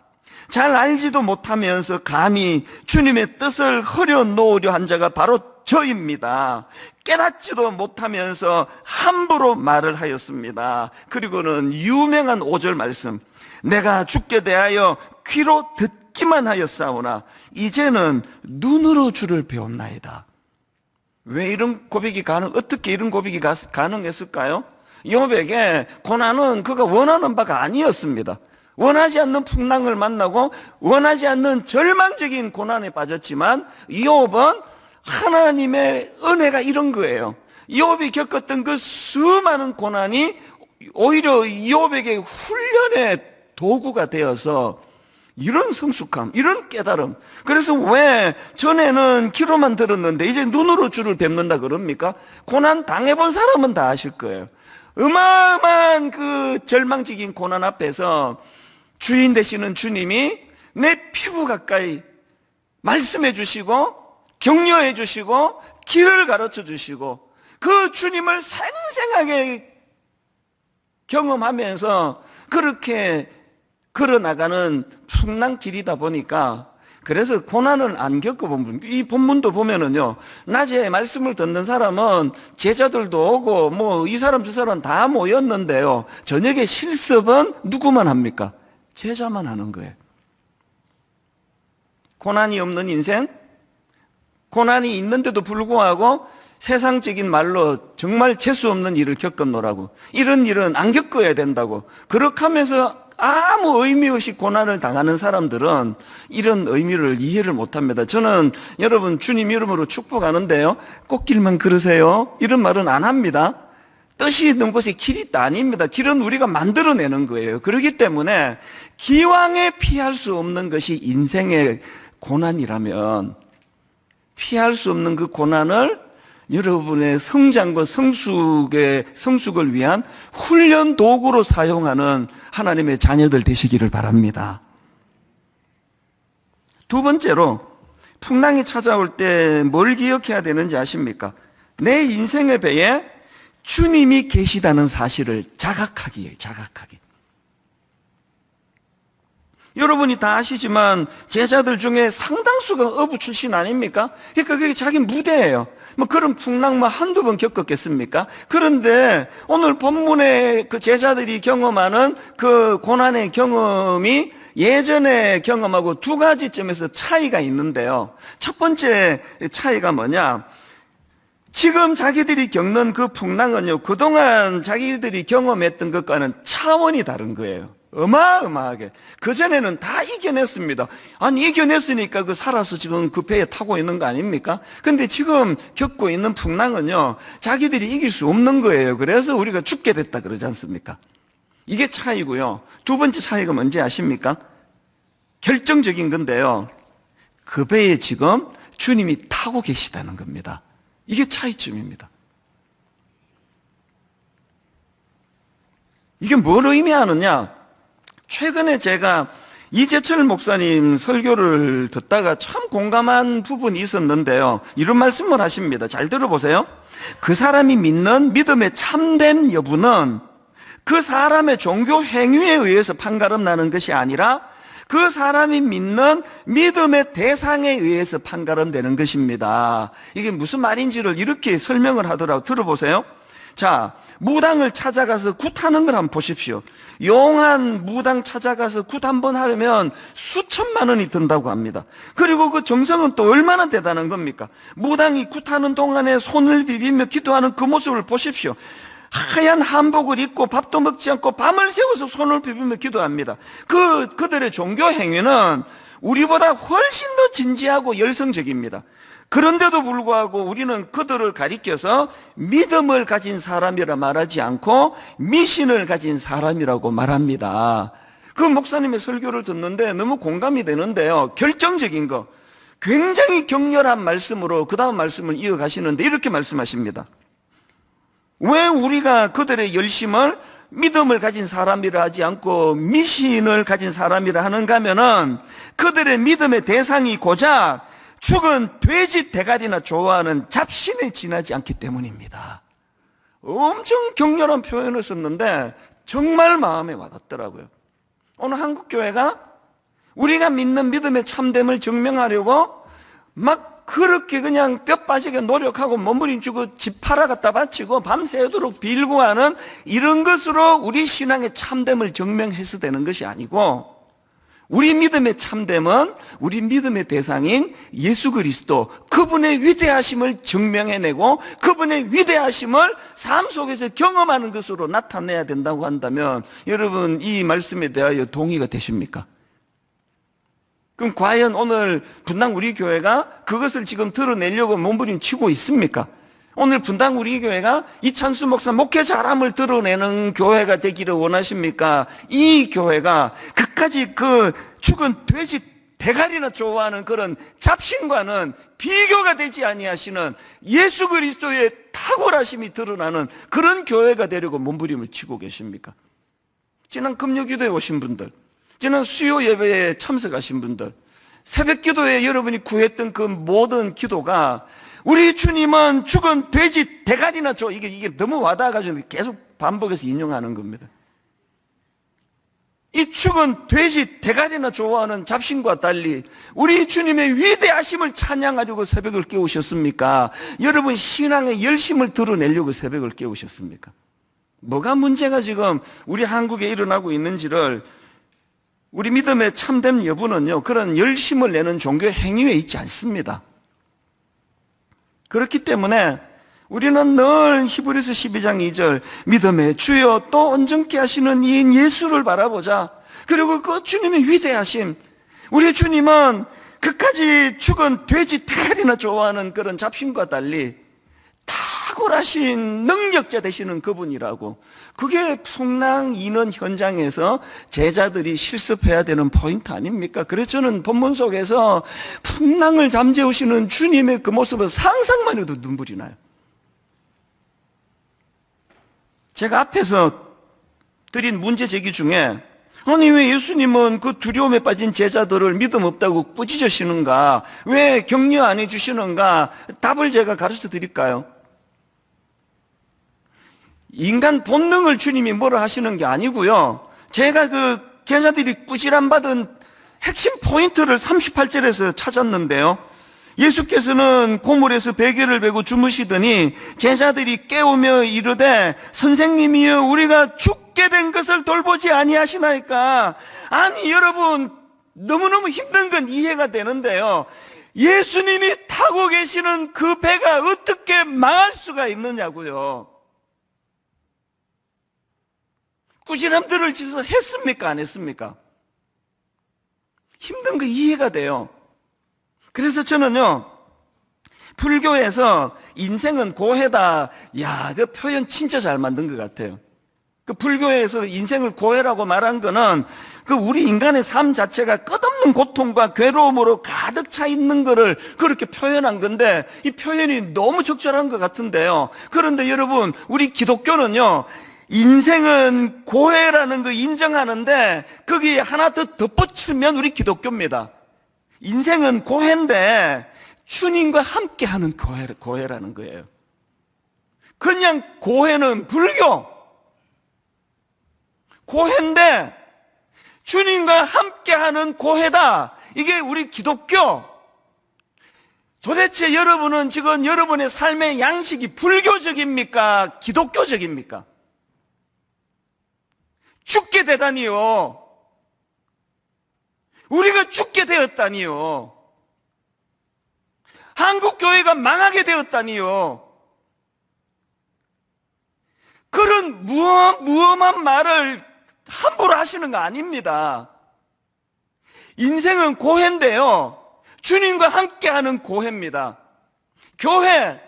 잘 알지도 못하면서 감히 주님의 뜻을 흐려놓으려 한 자가 바로 저입니다. 깨닫지도 못하면서 함부로 말을 하였습니다. 그리고는 유명한 5절 말씀, 내가 주께 대하여 귀로 듣기만 하였사오나 이제는 눈으로 주를 배웠나이다. 왜 이런 고백이 어떻게 이런 고백이 가능했을까요? 욥에게 고난은 그가 원하는 바가 아니었습니다. 원하지 않는 풍랑을 만나고 원하지 않는 절망적인 고난에 빠졌지만 욥은 하나님의 은혜가 이런 거예요. 욥이 겪었던 그 수많은 고난이 오히려 욥에게 훈련의 도구가 되어서 이런 성숙함, 이런 깨달음. 그래서 왜 전에는 귀로만 들었는데 이제 눈으로 주를 뵙는다 그럽니까? 고난 당해본 사람은 다 아실 거예요. 어마어마한 그 절망적인 고난 앞에서 주인 되시는 주님이 내 피부 가까이 말씀해 주시고 격려해 주시고 길을 가르쳐 주시고 그 주님을 생생하게 경험하면서 그렇게 걸어나가는 풍랑길이다 보니까 그래서 고난을 안 겪어본 이 본문도 보면은요, 낮에 말씀을 듣는 사람은 제자들도 오고 뭐 이 사람 저 사람 다 모였는데요, 저녁에 실습은 누구만 합니까? 제자만 하는 거예요. 고난이 없는 인생, 고난이 있는데도 불구하고 세상적인 말로 정말 재수 없는 일을 겪었노라고, 이런 일은 안 겪어야 된다고, 그렇게 하면서 아무 의미 없이 고난을 당하는 사람들은 이런 의미를 이해를 못합니다. 저는 여러분 주님 이름으로 축복하는데요, 꽃길만 걸으세요 이런 말은 안 합니다. 뜻이 있는 곳에 길이 있다 아닙니다. 길은 우리가 만들어내는 거예요. 그렇기 때문에 기왕에 피할 수 없는 것이 인생의 고난이라면 피할 수 없는 그 고난을 여러분의 성장과 성숙을 위한 훈련 도구로 사용하는 하나님의 자녀들 되시기를 바랍니다. 두 번째로, 풍랑이 찾아올 때 뭘 기억해야 되는지 아십니까? 내 인생의 배에 주님이 계시다는 사실을 자각하기예요. 자각하기. 여러분이 다 아시지만 제자들 중에 상당수가 어부 출신 아닙니까? 그러니까 그게 자기 무대예요. 뭐 그런 풍랑 한두 번 겪었겠습니까? 그런데 오늘 본문의 그 제자들이 경험하는 그 고난의 경험이 예전에 경험하고 두 가지 점에서 차이가 있는데요. 첫 번째 차이가 뭐냐? 지금 자기들이 겪는 그 풍랑은요, 그동안 자기들이 경험했던 것과는 차원이 다른 거예요. 어마어마하게. 그전에는 다 이겨냈습니다. 아니, 이겨냈으니까 살아서 지금 그 배에 타고 있는 거 아닙니까? 근데 지금 겪고 있는 풍랑은요, 자기들이 이길 수 없는 거예요. 그래서 우리가 죽게 됐다 그러지 않습니까? 이게 차이고요. 두 번째 차이가 뭔지 아십니까? 결정적인 건데요. 그 배에 지금 주님이 타고 계시다는 겁니다. 이게 차이점입니다. 이게 뭘 의미하느냐? 최근에 제가 이재철 목사님 설교를 듣다가 참 공감한 부분이 있었는데요. 이런 말씀을 하십니다. 잘 들어보세요. 그 사람이 믿는 믿음의 참된 여부는 그 사람의 종교 행위에 의해서 판가름 나는 것이 아니라 그 사람이 믿는 믿음의 대상에 의해서 판가름되는 것입니다. 이게 무슨 말인지를 이렇게 설명을 하더라고요. 들어보세요. 자, 무당을 찾아가서 굿하는 걸 한번 보십시오. 용한 무당 찾아가서 굿 한번 하려면 수천만 원이 든다고 합니다. 그리고 그 정성은 또 얼마나 대단한 겁니까? 무당이 굿하는 동안에 손을 비비며 기도하는 그 모습을 보십시오. 하얀 한복을 입고 밥도 먹지 않고 밤을 새워서 손을 비비며 기도합니다. 그들의 종교 행위는 우리보다 훨씬 더 진지하고 열성적입니다. 그런데도 불구하고 우리는 그들을 가리켜서 믿음을 가진 사람이라 말하지 않고 미신을 가진 사람이라고 말합니다. 그 목사님의 설교를 듣는데 너무 공감이 되는데요. 결정적인 거, 굉장히 격렬한 말씀으로 그 다음 말씀을 이어가시는데 이렇게 말씀하십니다. 왜 우리가 그들의 열심을 믿음을 가진 사람이라 하지 않고 미신을 가진 사람이라 하는가 하면은 그들의 믿음의 대상이 고작 죽은 돼지 대가리나 좋아하는 잡신에 지나지 않기 때문입니다. 엄청 격렬한 표현을 썼는데 정말 마음에 와닿더라고요. 오늘 한국교회가 우리가 믿는 믿음의 참됨을 증명하려고 막 그렇게 그냥 뼈 빠지게 노력하고 몸부림치고 집 팔아 갖다 바치고 밤새도록 빌고 하는 이런 것으로 우리 신앙의 참됨을 증명해서 되는 것이 아니고, 우리 믿음의 참됨은 우리 믿음의 대상인 예수 그리스도, 그분의 위대하심을 증명해내고 그분의 위대하심을 삶 속에서 경험하는 것으로 나타내야 된다고 한다면 여러분 이 말씀에 대하여 동의가 되십니까? 그럼 과연 오늘 분당 우리 교회가 그것을 지금 드러내려고 몸부림치고 있습니까? 오늘 분당 우리 교회가 이찬수 목사 목회 잘함을 드러내는 교회가 되기를 원하십니까? 이 교회가 그까지 그 죽은 돼지 대가리나 좋아하는 그런 잡신과는 비교가 되지 아니하시는 예수 그리스도의 탁월하심이 드러나는 그런 교회가 되려고 몸부림을 치고 계십니까? 지난 금요기도에 오신 분들, 지난 수요 예배에 참석하신 분들, 새벽 기도에 여러분이 구했던 그 모든 기도가 우리 주님은 죽은 돼지 대가리나 줘, 이게 너무 와닿아가지고 계속 반복해서 인용하는 겁니다. 이 죽은 돼지 대가리나 좋아하는 잡신과 달리 우리 주님의 위대하심을 찬양하려고 새벽을 깨우셨습니까? 여러분 신앙의 열심을 드러내려고 새벽을 깨우셨습니까? 뭐가 문제가 지금 우리 한국에 일어나고 있는지를, 우리 믿음의 참된 여부는요, 그런 열심을 내는 종교 행위에 있지 않습니다. 그렇기 때문에 우리는 늘 히브리서 12장 2절 믿음의 주여 또 온전케 하시는 이인 예수를 바라보자. 그리고 그 주님의 위대하심, 우리 주님은 그까지 죽은 돼지 대가리나 좋아하는 그런 잡신과 달리 탁월하신 능력자 되시는 그분이라고. 그게 풍랑 인원 현장에서 제자들이 실습해야 되는 포인트 아닙니까? 그래서 저는 본문 속에서 풍랑을 잠재우시는 주님의 그 모습을 상상만 해도 눈물이 나요. 제가 앞에서 드린 문제 제기 중에, 아니 왜 예수님은 그 두려움에 빠진 제자들을 믿음 없다고 꾸짖으시는가, 왜 격려 안 해주시는가, 답을 제가 가르쳐 드릴까요? 인간 본능을 주님이 뭐라 하시는 게 아니고요, 제가 그 제자들이 꾸지람 받은 핵심 포인트를 38절에서 찾았는데요, 예수께서는 고물에서 베개를 베고 주무시더니 제자들이 깨우며 이르되 선생님이여 우리가 죽게 된 것을 돌보지 아니하시나이까. 아니 여러분, 너무너무 힘든 건 이해가 되는데요, 예수님이 타고 계시는 그 배가 어떻게 망할 수가 있느냐고요. 꾸지람들을 지서 했습니까? 안 했습니까? 힘든 거 이해가 돼요. 그래서 저는요, 불교에서 인생은 고해다, 야, 그 표현 진짜 잘 만든 것 같아요. 그 불교에서 인생을 고해라고 말한 거는 그 우리 인간의 삶 자체가 끝없는 고통과 괴로움으로 가득 차 있는 거를 그렇게 표현한 건데, 이 표현이 너무 적절한 것 같은데요. 그런데 여러분, 우리 기독교는요, 인생은 고해라는 거 인정하는데 거기에 하나 더 덧붙이면 우리 기독교입니다. 인생은 고해인데 주님과 함께하는 고해라는 거예요. 그냥 고해는 불교, 고해인데 주님과 함께하는 고해다, 이게 우리 기독교. 도대체 여러분은 지금 여러분의 삶의 양식이 불교적입니까? 기독교적입니까? 죽게 되다니요. 우리가 죽게 되었다니요. 한국교회가 망하게 되었다니요. 그런 무엄한 말을 함부로 하시는 거 아닙니다. 인생은 고해인데요, 주님과 함께하는 고해입니다. 교회,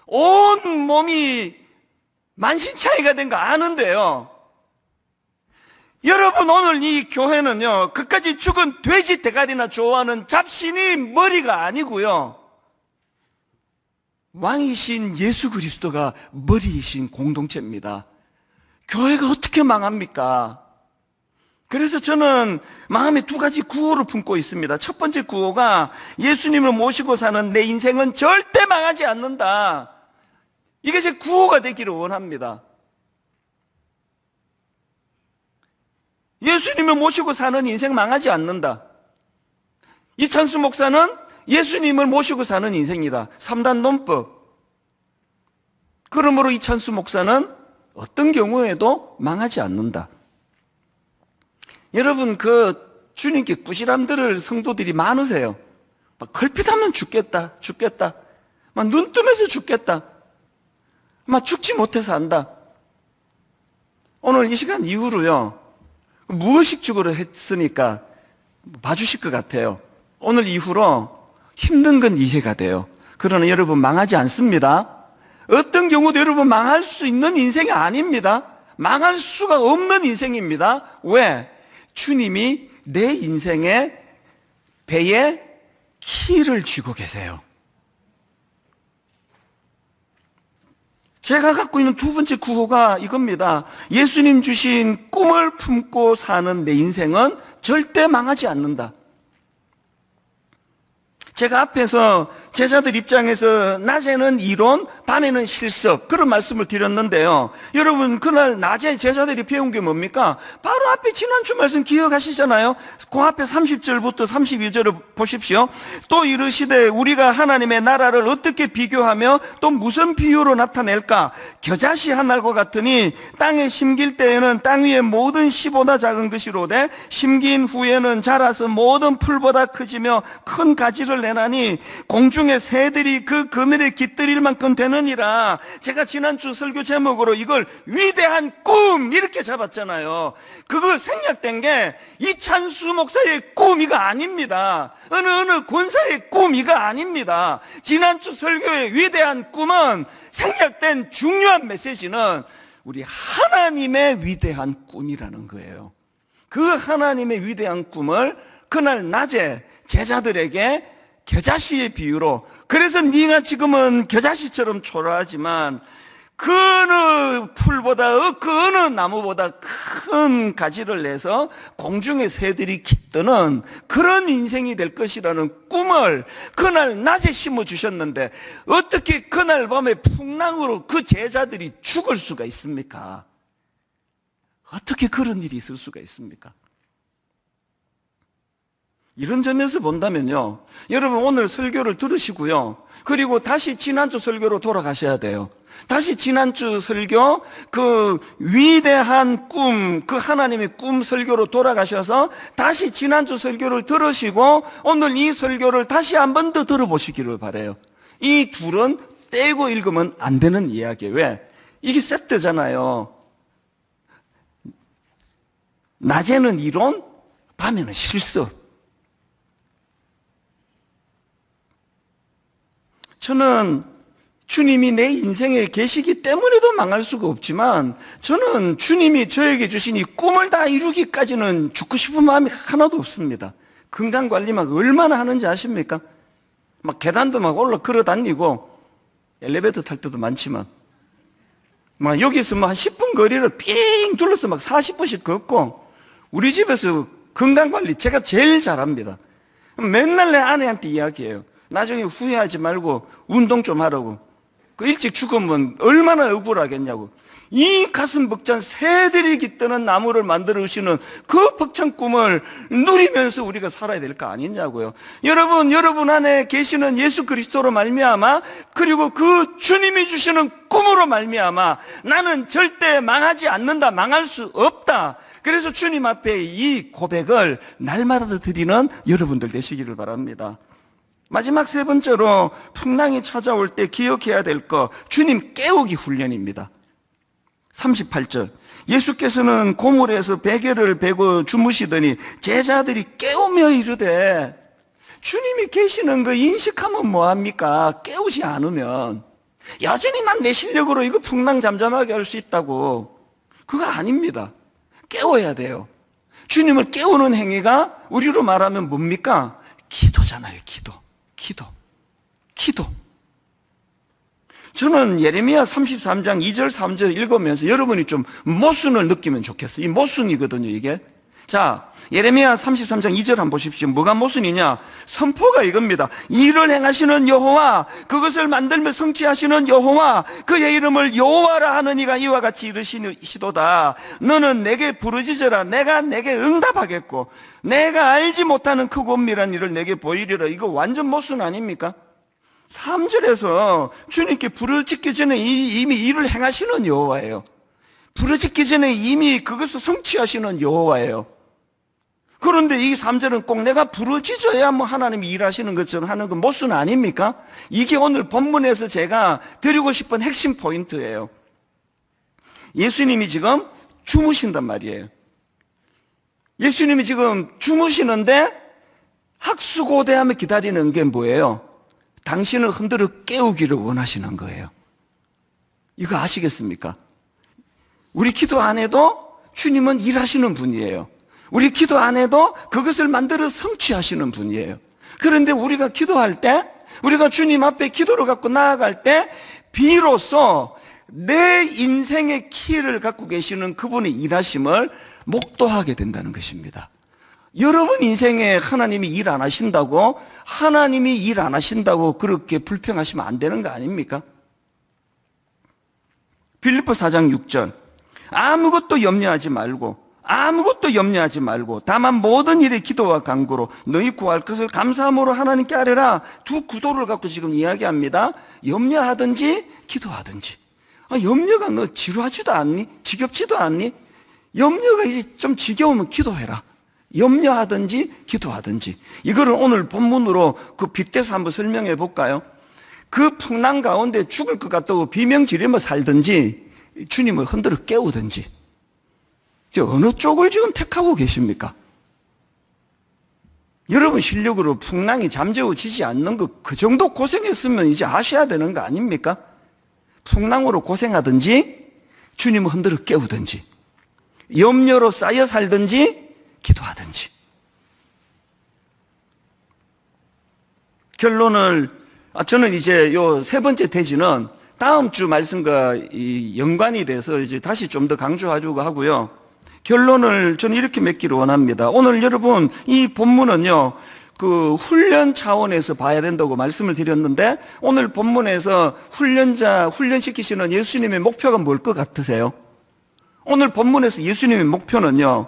온 몸이 만신창이가 된 거 아는데요, 여러분 오늘 이 교회는요, 그까지 죽은 돼지 대가리나 좋아하는 잡신이 머리가 아니고요, 왕이신 예수 그리스도가 머리이신 공동체입니다. 교회가 어떻게 망합니까? 그래서 저는 마음에 두 가지 구호를 품고 있습니다. 첫 번째 구호가 예수님을 모시고 사는 내 인생은 절대 망하지 않는다. 이게 제 구호가 되기를 원합니다. 예수님을 모시고 사는 인생 망하지 않는다. 이찬수 목사는 예수님을 모시고 사는 인생이다. 3단 논법. 그러므로 이찬수 목사는 어떤 경우에도 망하지 않는다. 여러분, 그 주님께 꾸지람 들을 성도들이 많으세요. 막 걸핏하면 죽겠다. 막 눈 뜨면서 죽겠다. 막 죽지 못해서 안다. 오늘 이 시간 이후로요, 무의식적으로 했으니까 봐주실 것 같아요. 오늘 이후로 힘든 건 이해가 돼요. 그러나 여러분 망하지 않습니다. 어떤 경우도 여러분 망할 수 있는 인생이 아닙니다. 망할 수가 없는 인생입니다. 왜? 주님이 내 인생의 배에 키를 쥐고 계세요. 제가 갖고 있는 두 번째 구호가 이겁니다. 예수님 주신 꿈을 품고 사는 내 인생은 절대 망하지 않는다. 제가 앞에서 제자들 입장에서 낮에는 이론, 밤에는 실습, 그런 말씀을 드렸는데요, 여러분 그날 낮에 제자들이 배운 게 뭡니까? 바로 앞에 지난주 말씀 기억하시잖아요. 그 앞에 30절부터 32절을 보십시오. 또 이르시되 우리가 하나님의 나라를 어떻게 비교하며 또 무슨 비유로 나타낼까? 겨자씨 한 알과 같으니 땅에 심길 때에는 땅 위의 모든 씨보다 작은 것이로되 심긴 후에는 자라서 모든 풀보다 커지며 큰 가지를 내나니 공중의 새들이 그 그늘에 깃들일 만큼 되느니라. 제가 지난주 설교 제목으로 이걸 위대한 꿈 이렇게 잡았잖아요. 그거 생략된 게 이찬수 목사의 꿈이가 아닙니다. 어느 권사의 꿈이가 아닙니다. 지난주 설교의 위대한 꿈은, 생략된 중요한 메시지는 우리 하나님의 위대한 꿈이라는 거예요. 그 하나님의 위대한 꿈을 그날 낮에 제자들에게 겨자씨의 비유로, 그래서 네가 지금은 겨자씨처럼 초라하지만 그 어느 풀보다, 그 어느 나무보다 큰 가지를 내서 공중의 새들이 깃드는 그런 인생이 될 것이라는 꿈을 그날 낮에 심어주셨는데, 어떻게 그날 밤에 풍랑으로 그 제자들이 죽을 수가 있습니까? 어떻게 그런 일이 있을 수가 있습니까? 이런 점에서 본다면요, 여러분 오늘 설교를 들으시고요, 그리고 다시 지난주 설교로 돌아가셔야 돼요. 다시 지난주 설교, 그 위대한 꿈, 그 하나님의 꿈 설교로 돌아가셔서 다시 지난주 설교를 들으시고 오늘 이 설교를 다시 한 번 더 들어보시기를 바라요. 이 둘은 떼고 읽으면 안 되는 이야기예요. 왜? 이게 세트잖아요. 낮에는 이론, 밤에는 실습. 저는 주님이 내 인생에 계시기 때문에도 망할 수가 없지만, 저는 주님이 저에게 주신 이 꿈을 다 이루기까지는 죽고 싶은 마음이 하나도 없습니다. 건강관리 막 얼마나 하는지 아십니까? 막 계단도 막 올라 걸어 다니고, 엘리베이터 탈 때도 많지만, 막 여기서 뭐 한 10분 거리를 삥 둘러서 막 40분씩 걷고, 우리 집에서 건강관리 제가 제일 잘합니다. 맨날 내 아내한테 이야기해요. 나중에 후회하지 말고 운동 좀 하라고. 그 일찍 죽으면 얼마나 억울하겠냐고. 이 가슴 벅찬 새들이 깃드는 나무를 만들어 주시는 그 벅찬 꿈을 누리면서 우리가 살아야 될 거 아니냐고요. 여러분 안에 계시는 예수 그리스도로 말미암아, 그리고 그 주님이 주시는 꿈으로 말미암아 나는 절대 망하지 않는다, 망할 수 없다. 그래서 주님 앞에 이 고백을 날마다 드리는 여러분들 되시기를 바랍니다. 마지막 세 번째로 풍랑이 찾아올 때 기억해야 될 거, 주님 깨우기 훈련입니다. 38절, 예수께서는 고물에서 베개를 베고 주무시더니 제자들이 깨우며 이르되, 주님이 계시는 거 인식하면 뭐합니까? 깨우지 않으면 여전히 난 내 실력으로 이거 풍랑 잠잠하게 할 수 있다고. 그거 아닙니다. 깨워야 돼요. 주님을 깨우는 행위가 우리로 말하면 뭡니까? 기도잖아요. 기도. 저는 예레미야 33장 2절 3절 읽으면서 여러분이 좀 모순을 느끼면 좋겠어요. 이 모순이거든요, 이게. 자, 예레미야 33장 2절 한번 보십시오. 뭐가 모순이냐? 선포가 이겁니다. 이를 행하시는 여호와, 그것을 만들며 성취하시는 여호와, 그의 이름을 여호와라 하는 이가 이와 같이 이르시도다. 너는 내게 부르짖으라. 내가 내게 응답하겠고 내가 알지 못하는 크고 엄밀한 일을 내게 보이리라. 이거 완전 모순 아닙니까? 3절에서 주님께 부르짖기 전에 이미 일을 행하시는 여호와예요. 부르짖기 전에 이미 그것을 성취하시는 여호와예요. 그런데 이 3절은 꼭 내가 부르짖어야 뭐 하나님이 일하시는 것처럼 하는 건 모순 아닙니까? 이게 오늘 본문에서 제가 드리고 싶은 핵심 포인트예요. 예수님이 지금 주무신단 말이에요. 예수님이 지금 주무시는데 학수고대하며 기다리는 게 뭐예요? 당신을 흔들어 깨우기를 원하시는 거예요. 이거 아시겠습니까? 우리 기도 안에도 주님은 일하시는 분이에요. 우리 기도 안에도 그것을 만들어 성취하시는 분이에요. 그런데 우리가 기도할 때, 우리가 주님 앞에 기도를 갖고 나아갈 때 비로소 내 인생의 키를 갖고 계시는 그분의 일하심을 목도하게 된다는 것입니다. 여러분 인생에 하나님이 일 안 하신다고, 하나님이 일 안 하신다고 그렇게 불평하시면 안 되는 거 아닙니까? 빌립보 4장 6절, 아무것도 염려하지 말고 다만 모든 일에 기도와 간구로 너희 구할 것을 감사함으로 하나님께 아뢰라. 두 구도를 갖고 지금 이야기합니다. 염려하든지 기도하든지. 염려가 너 지루하지도 않니? 지겹지도 않니? 염려가 이제 좀 지겨우면 기도해라. 염려하든지 기도하든지. 이거를 오늘 본문으로 그 빗대서 한번 설명해 볼까요? 그 풍랑 가운데 죽을 것 같다고 비명 지르며 살든지 주님을 흔들어 깨우든지. 어느 쪽을 지금 택하고 계십니까? 여러분 실력으로 풍랑이 잠재워지지 않는 거 그 정도 고생했으면 이제 아셔야 되는 거 아닙니까? 풍랑으로 고생하든지 주님을 흔들어 깨우든지, 염려로 쌓여 살든지 기도하든지. 결론을, 저는 이제 요 세 번째 대지는 다음 주 말씀과 이 연관이 돼서 이제 다시 좀 더 강조하려고 하고요. 결론을 저는 이렇게 맺기를 원합니다. 오늘 여러분 이 본문은요, 그 훈련 차원에서 봐야 된다고 말씀을 드렸는데, 오늘 본문에서 훈련시키시는 예수님의 목표가 뭘 것 같으세요? 오늘 본문에서 예수님의 목표는요,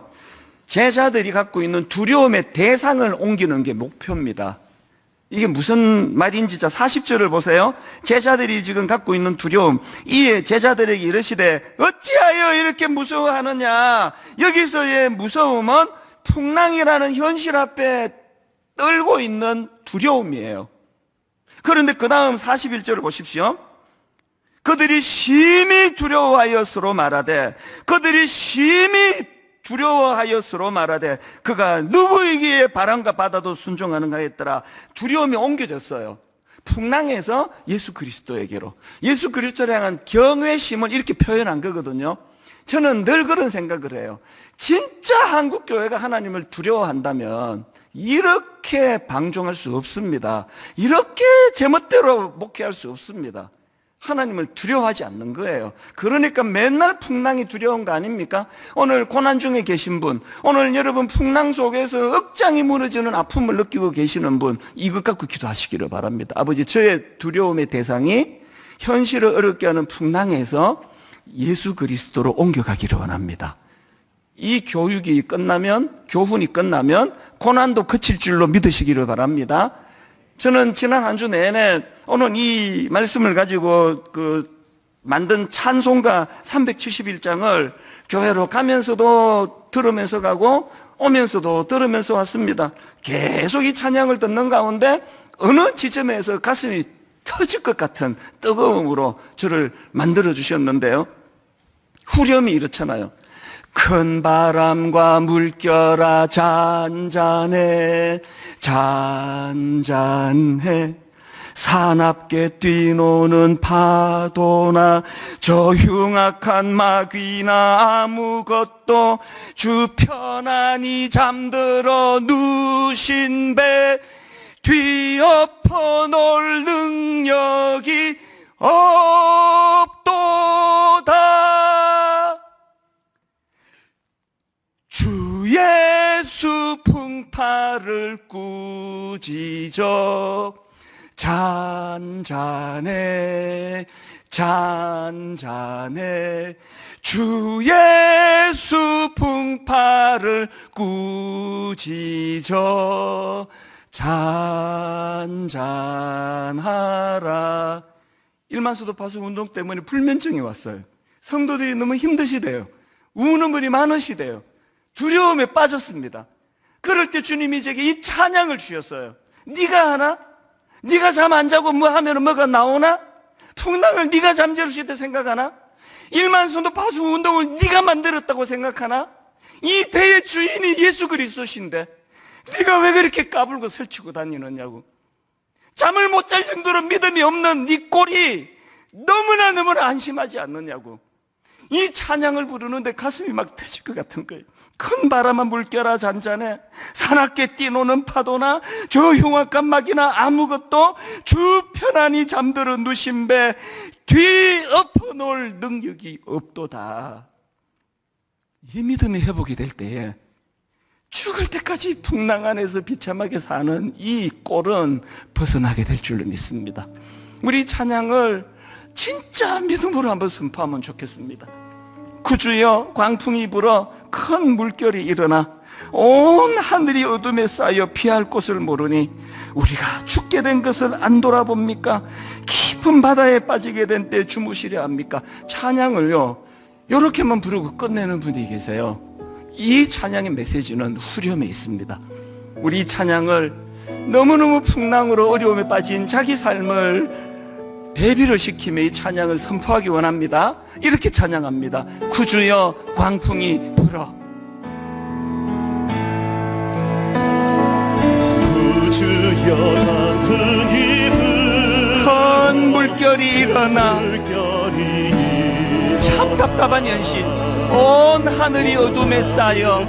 제자들이 갖고 있는 두려움의 대상을 옮기는 게 목표입니다. 이게 무슨 말인지 자 40절을 보세요. 제자들이 지금 갖고 있는 두려움, 이에 제자들에게 이르시되 어찌하여 이렇게 무서워하느냐. 여기서의 무서움은 풍랑이라는 현실 앞에 떨고 있는 두려움이에요. 그런데 그 다음 41절을 보십시오. 그들이 심히 두려워하였으로 말하되, 그들이 심히 두려워하였으로 말하되 그가 누구에게 바람과 바다도 순종하는가 했더라. 두려움이 옮겨졌어요. 풍랑에서 예수 그리스도에게로. 예수 그리스도를 향한 경외심을 이렇게 표현한 거거든요. 저는 늘 그런 생각을 해요. 진짜 한국 교회가 하나님을 두려워한다면 이렇게 방종할 수 없습니다. 이렇게 제멋대로 목회할 수 없습니다. 하나님을 두려워하지 않는 거예요. 그러니까 맨날 풍랑이 두려운 거 아닙니까? 오늘 고난 중에 계신 분, 오늘 여러분 풍랑 속에서 억장이 무너지는 아픔을 느끼고 계시는 분, 이것 갖고 기도하시기를 바랍니다. 아버지, 저의 두려움의 대상이 현실을 어렵게 하는 풍랑에서 예수 그리스도로 옮겨가기를 원합니다. 이 교육이 끝나면, 교훈이 끝나면 고난도 그칠 줄로 믿으시기를 바랍니다. 저는 지난 한 주 내내 오늘 이 말씀을 가지고 만든 찬송가 371장을 교회로 가면서도 들으면서 가고 오면서도 들으면서 왔습니다. 계속 이 찬양을 듣는 가운데 어느 지점에서 가슴이 터질 것 같은 뜨거움으로 저를 만들어 주셨는데요. 후렴이 이렇잖아요. 큰 바람과 물결아 잔잔해 잔잔해 사납게 뛰노는 파도나 저 흉악한 마귀나 아무것도 주 편안히 잠들어 누신 배 뒤엎어 놓을 능력이 없도다. 주 예수 풍파를 꾸짖어 잔잔해 잔잔해 주 예수 풍파를 꾸짖어 잔잔하라. 일만수도 파수 운동 때문에 불면증이 왔어요. 성도들이 너무 힘드시대요. 우는 분이 많으시대요. 두려움에 빠졌습니다. 그럴 때 주님이 제게 이 찬양을 주셨어요. 네가 하나? 네가 잠 안 자고 뭐 하면 뭐가 나오나? 풍랑을 네가 잠재울 수 있다 생각하나? 일만순도 파수 운동을 네가 만들었다고 생각하나? 이 배의 주인이 예수 그리스도신데 네가 왜 그렇게 까불고 설치고 다니느냐고. 잠을 못 잘 정도로 믿음이 없는 네 꼴이 너무나 안심하지 않느냐고. 이 찬양을 부르는데 가슴이 막 터질 것 같은 거예요. 큰 바람아 물결아 잔잔해 사납게 뛰노는 파도나 저 흉악한 마귀나 아무것도 주 편안히 잠들어 누신 배 뒤엎어 놓을 능력이 없도다. 이 믿음이 회복이 될 때에 죽을 때까지 풍랑 안에서 비참하게 사는 이 꼴은 벗어나게 될 줄로 믿습니다. 우리 찬양을 진짜 믿음으로 한번 선포하면 좋겠습니다. 구주여 광풍이 불어 큰 물결이 일어나 온 하늘이 어둠에 쌓여 피할 곳을 모르니 우리가 죽게 된 것을 안 돌아봅니까? 깊은 바다에 빠지게 된 때 주무시려 합니까? 찬양을요 이렇게만 부르고 끝내는 분이 계세요. 이 찬양의 메시지는 후렴에 있습니다. 우리 찬양을 너무너무 풍랑으로 어려움에 빠진 자기 삶을 대비를 시키며 이 찬양을 선포하기 원합니다. 이렇게 찬양합니다. 구주여 광풍이 불어 구주여 광풍이 불어 큰 물결이 일어나 참 답답한 현실 온 하늘이 어둠에 쌓여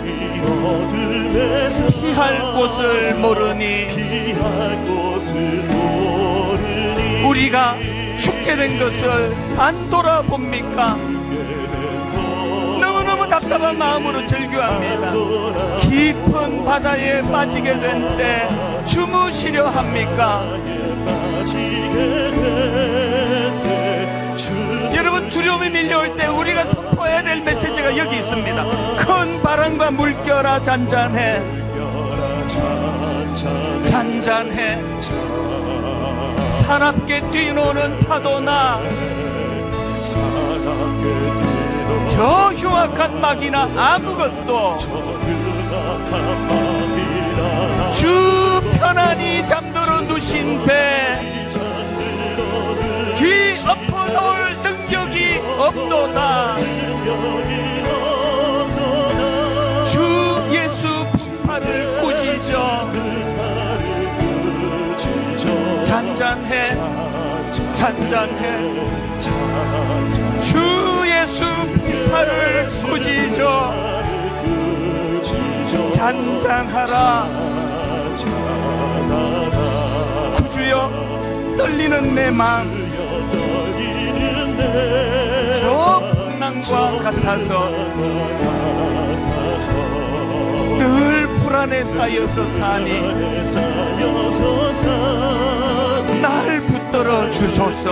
피할 곳을 모르니 우리가 죽게 된 것을 안 돌아봅니까? 너무너무 답답한 마음으로 절규합니다. 깊은 바다에 빠지게 된 때 주무시려 합니까? 여러분 두려움이 밀려올 때 우리가 선포해야 될 메시지가 여기 있습니다. 큰 바람과 물결아 잔잔해, 잔잔해. 사납게 뛰노는 파도나 저 흉악한 막이나 아무것도 주 편안히 잠들어 누신 배 뒤 엎어놓을 능력이 없도다. 주 예수 풍파를 꾸짖어 잔잔해, 잔잔해. 주 예수 풍파를 꾸짖어 잔잔하라. 구주여, 떨리는 내 마음 저 풍랑과 같아서 늘 불안에 쌓여서 사니 나를 붙들어 주소서.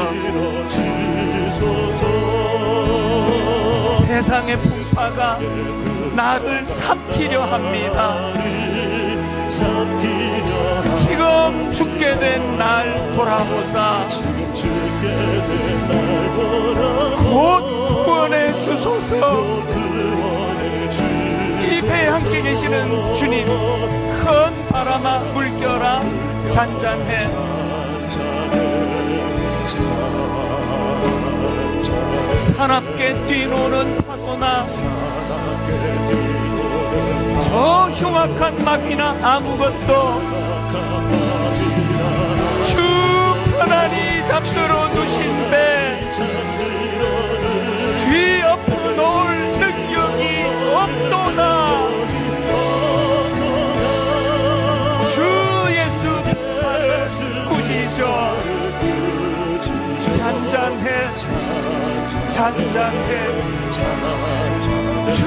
세상의 풍파가 나를 삼키려 합니다. 지금 죽게 된 날 돌아보사 곧 구원해 주소서. 이 배에 함께 계시는 주님, 큰 바람아 물결아 잔잔해, 사납게 뛰노는 파도나 저 흉악한 막이나 아무것도 주 편안히 잠들어 누신 배 뒤 엎어 놓을 능력이 없도다. 주 예수 풍파를 꾸짖어 잔잔해, 잔잔해. 주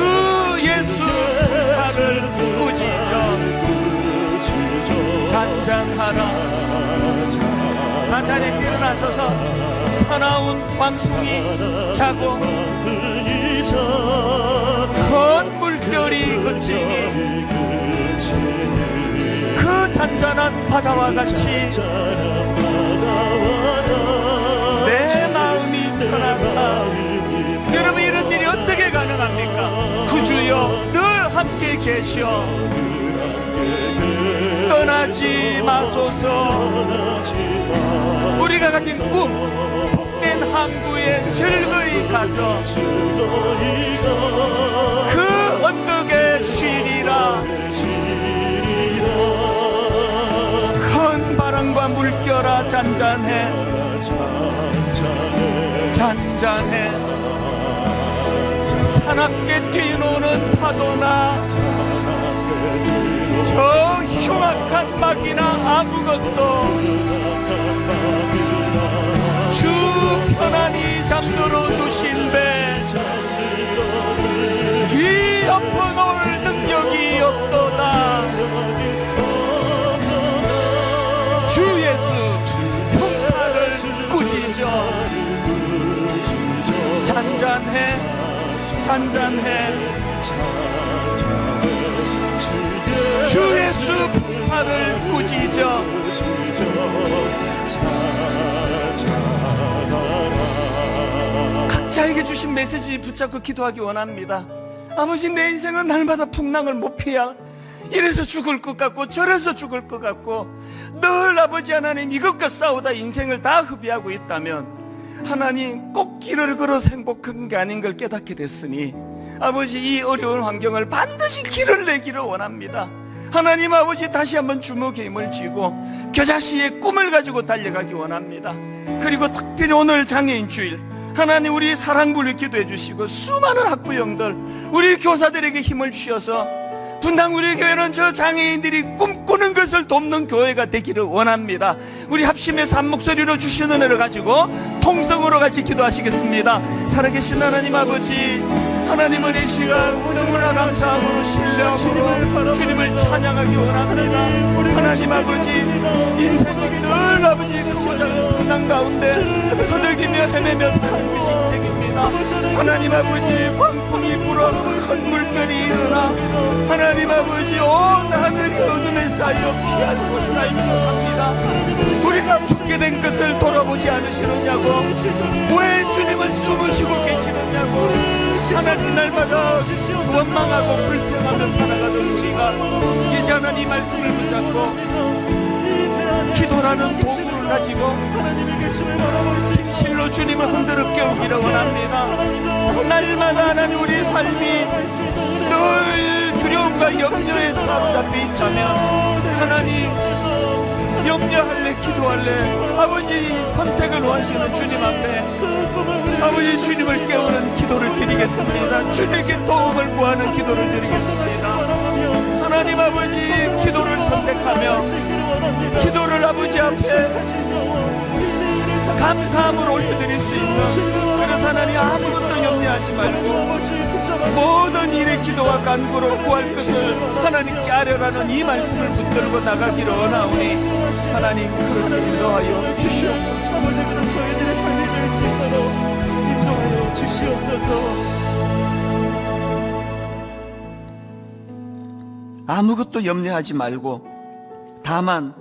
예수 풍파를 꾸짖어 잔잔하라. 다 자리에서 일어나셔서 사나운 광풍이 자고 큰 물결이 그치니 그 잔잔한 바다와 같이 내 마음이 편하다. 여러분, 이런 일이 어떻게 가능합니까? 구주여, 늘 함께 계셔 떠나지 마소서. 우리가 가진 꿈, 복된 항구에 즐거이 가서 그 언덕에 쉬리라. 큰 바람과 물결아 잔잔해, 잔잔해. 사납게 뛰노는 파도나 저 흉악한 막이나 아무것도 주 편안히 잠들어 누신 배 뒤 엎어놓을 능력이 없도다. 주 예수 풍파를 꾸짖어 잔잔해, 잔잔해. 주 예수 풍파를 꾸짖어 각자에게 주신 메시지 붙잡고 기도하기 원합니다. 아버지, 내 인생은 날마다 풍랑을 못 피해 이래서 죽을 것 같고 저래서 죽을 것 같고 늘 아버지 하나님 이것과 싸우다 인생을 다 흡입하고 있다면 하나님 꼭 길을 걸어서 행복한 게 아닌 걸 깨닫게 됐으니 아버지, 이 어려운 환경을 반드시 길을 내기를 원합니다. 하나님 아버지, 다시 한번 주먹에 힘을 쥐고 겨자씨의 꿈을 가지고 달려가기 원합니다. 그리고 특별히 오늘 장애인 주일, 하나님 우리 사랑부를 기도해 주시고 수많은 학부형들, 우리 교사들에게 힘을 주셔서 분당 우리 교회는 저 장애인들이 꿈꾸는 것을 돕는 교회가 되기를 원합니다. 우리 합심해서 한 목소리로 주시는 은혜를 가지고 통성으로 같이 기도하시겠습니다. 살아계신 하나님 아버지, 하나님은 이 시간 너무나 감사하고 신뢰하고 주님을 찬양하기 원합니다. 하나님 아버지, 인생은 늘 아버지 그 소작은 풍랑 가운데 허덕이며 헤매며 사는 것이 인생입니다. 기도합니다. 하나님 아버지, 광풍이 불어 큰 물결이 일어나 하나님 아버지 온 하늘이 어둠에 쌓여 피할 곳을 알고 합니다. 우리가 죽게 된 것을 돌아보지 않으시느냐고, 왜 주님은 주무시고 계시느냐고, 하나님 날마다 원망하고 불평하며 살아가던 우리가 이제 하나님 말씀을 붙잡고 기도라는 도구를 가지고 진실로 주님을 흔들어 깨우기를 원합니다. 날마다 하나님 우리 삶이 늘 두려움과 염려에 사로잡혀 있다면 하나님 염려할래, 기도할래, 아버지 선택을 원하시는 주님 앞에 아버지 주님을 깨우는 기도를 드리겠습니다. 주님께 도움을 구하는 기도를 드리겠습니다. 하나님 아버지 기도를 선택하며 기도를 아버지 앞에 감사함으로 올려드릴 수 있는, 그래서 하나님 아무것도 염려하지 말고 모든 일의 기도와 간구로 구할 것을 하나님께 아뢰라는 이 말씀을 붙들고 나가기를 원하오니 하나님 그렇게 인도하여 주시옵소서. 아버지께서 저희들의 삶이 될 수 있도록 인도하여 주시옵소서. 아무것도 염려하지 말고 다만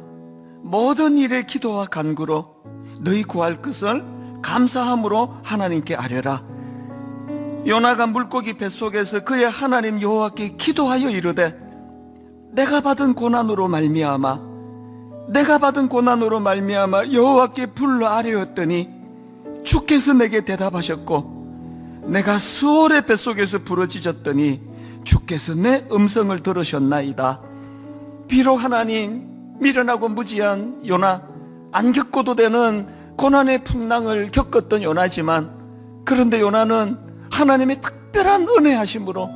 모든 일의 기도와 간구로 너희 구할 것을 감사함으로 하나님께 아뢰라. 요나가 물고기 뱃속에서 그의 하나님 여호와께 기도하여 이르되 내가 받은 고난으로 말미암아 여호와께 불러 아뢰었더니 주께서 내게 대답하셨고 내가 수월의 뱃속에서 부러지졌더니 주께서 내 음성을 들으셨나이다. 비록 하나님 미련하고 무지한 요나, 안 겪고도 되는 고난의 풍랑을 겪었던 요나지만, 그런데 요나는 하나님의 특별한 은혜하심으로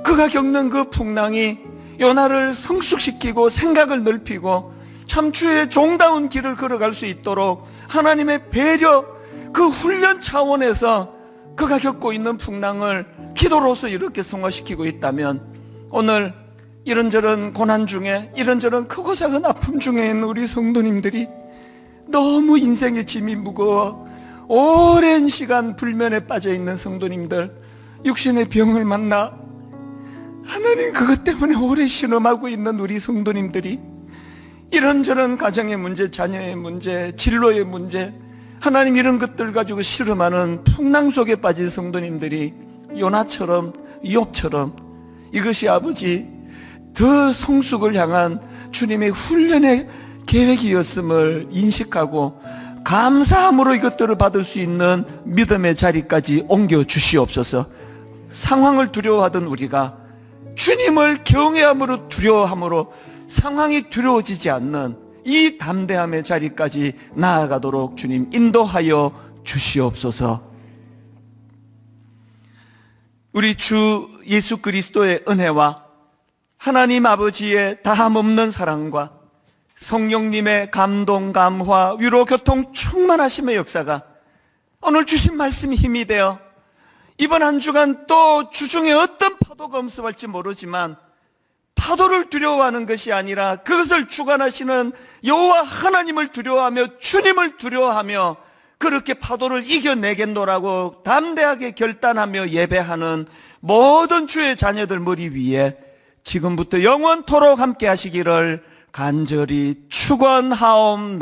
그가 겪는 그 풍랑이 요나를 성숙시키고 생각을 넓히고 참 주의 종다운 길을 걸어갈 수 있도록 하나님의 배려, 그 훈련 차원에서 그가 겪고 있는 풍랑을 기도로서 이렇게 성화시키고 있다면, 오늘 이런저런 고난 중에, 이런저런 크고 작은 아픔 중에 있는 우리 성도님들이 너무 인생의 짐이 무거워 오랜 시간 불면에 빠져 있는 성도님들, 육신의 병을 만나 하나님 그것 때문에 오래 신음하고 있는 우리 성도님들이 이런저런 가정의 문제, 자녀의 문제, 진로의 문제, 하나님 이런 것들 가지고 씨름하는 풍랑 속에 빠진 성도님들이 요나처럼, 이욥처럼 이것이 아버지 더 성숙을 향한 주님의 훈련의 계획이었음을 인식하고 감사함으로 이것들을 받을 수 있는 믿음의 자리까지 옮겨 주시옵소서. 상황을 두려워하던 우리가 주님을 경외함으로 두려워함으로 상황이 두려워지지 않는 이 담대함의 자리까지 나아가도록 주님 인도하여 주시옵소서. 우리 주 예수 그리스도의 은혜와 하나님 아버지의 다함없는 사랑과 성령님의 감동, 감화, 위로, 교통 충만하심의 역사가 오늘 주신 말씀이 힘이 되어 이번 한 주간 또 주중에 어떤 파도가 엄습할지 모르지만 파도를 두려워하는 것이 아니라 그것을 주관하시는 여호와 하나님을 두려워하며 주님을 두려워하며 그렇게 파도를 이겨내겠노라고 담대하게 결단하며 예배하는 모든 주의 자녀들 머리 위에 지금부터 영원토록 함께 하시기를 간절히 축원하옵나이다.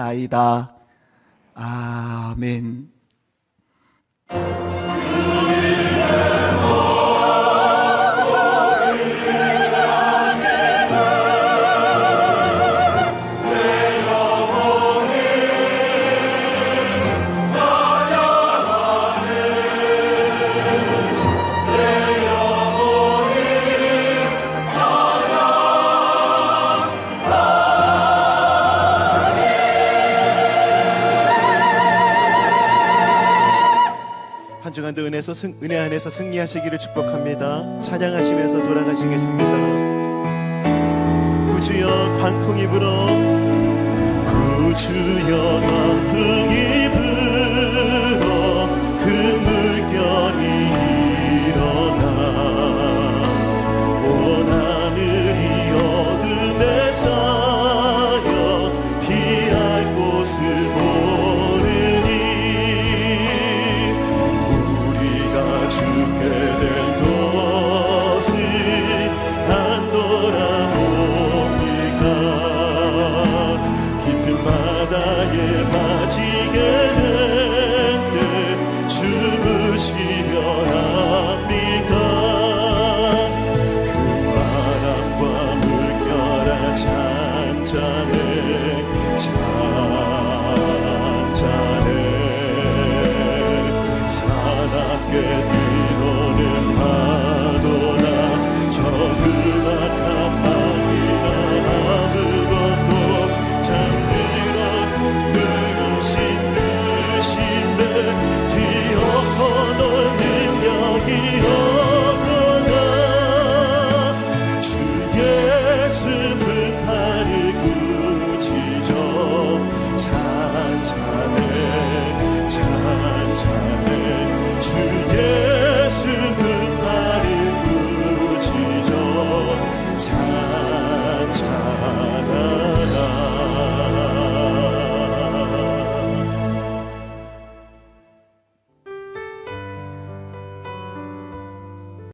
아멘. 한 주간도 은혜 안에서 승리하시기를 축복합니다. 찬양하시면서 돌아가시겠습니다. 구주여 광풍이 불어, 구주여 광풍이 불어 그 물결이 일어나 온 하늘이 어둠에 쌓여 피할 곳을 모르니 우리 주시려 합니다. 그 바람과 물결아 잔잔해 사납게 들어오는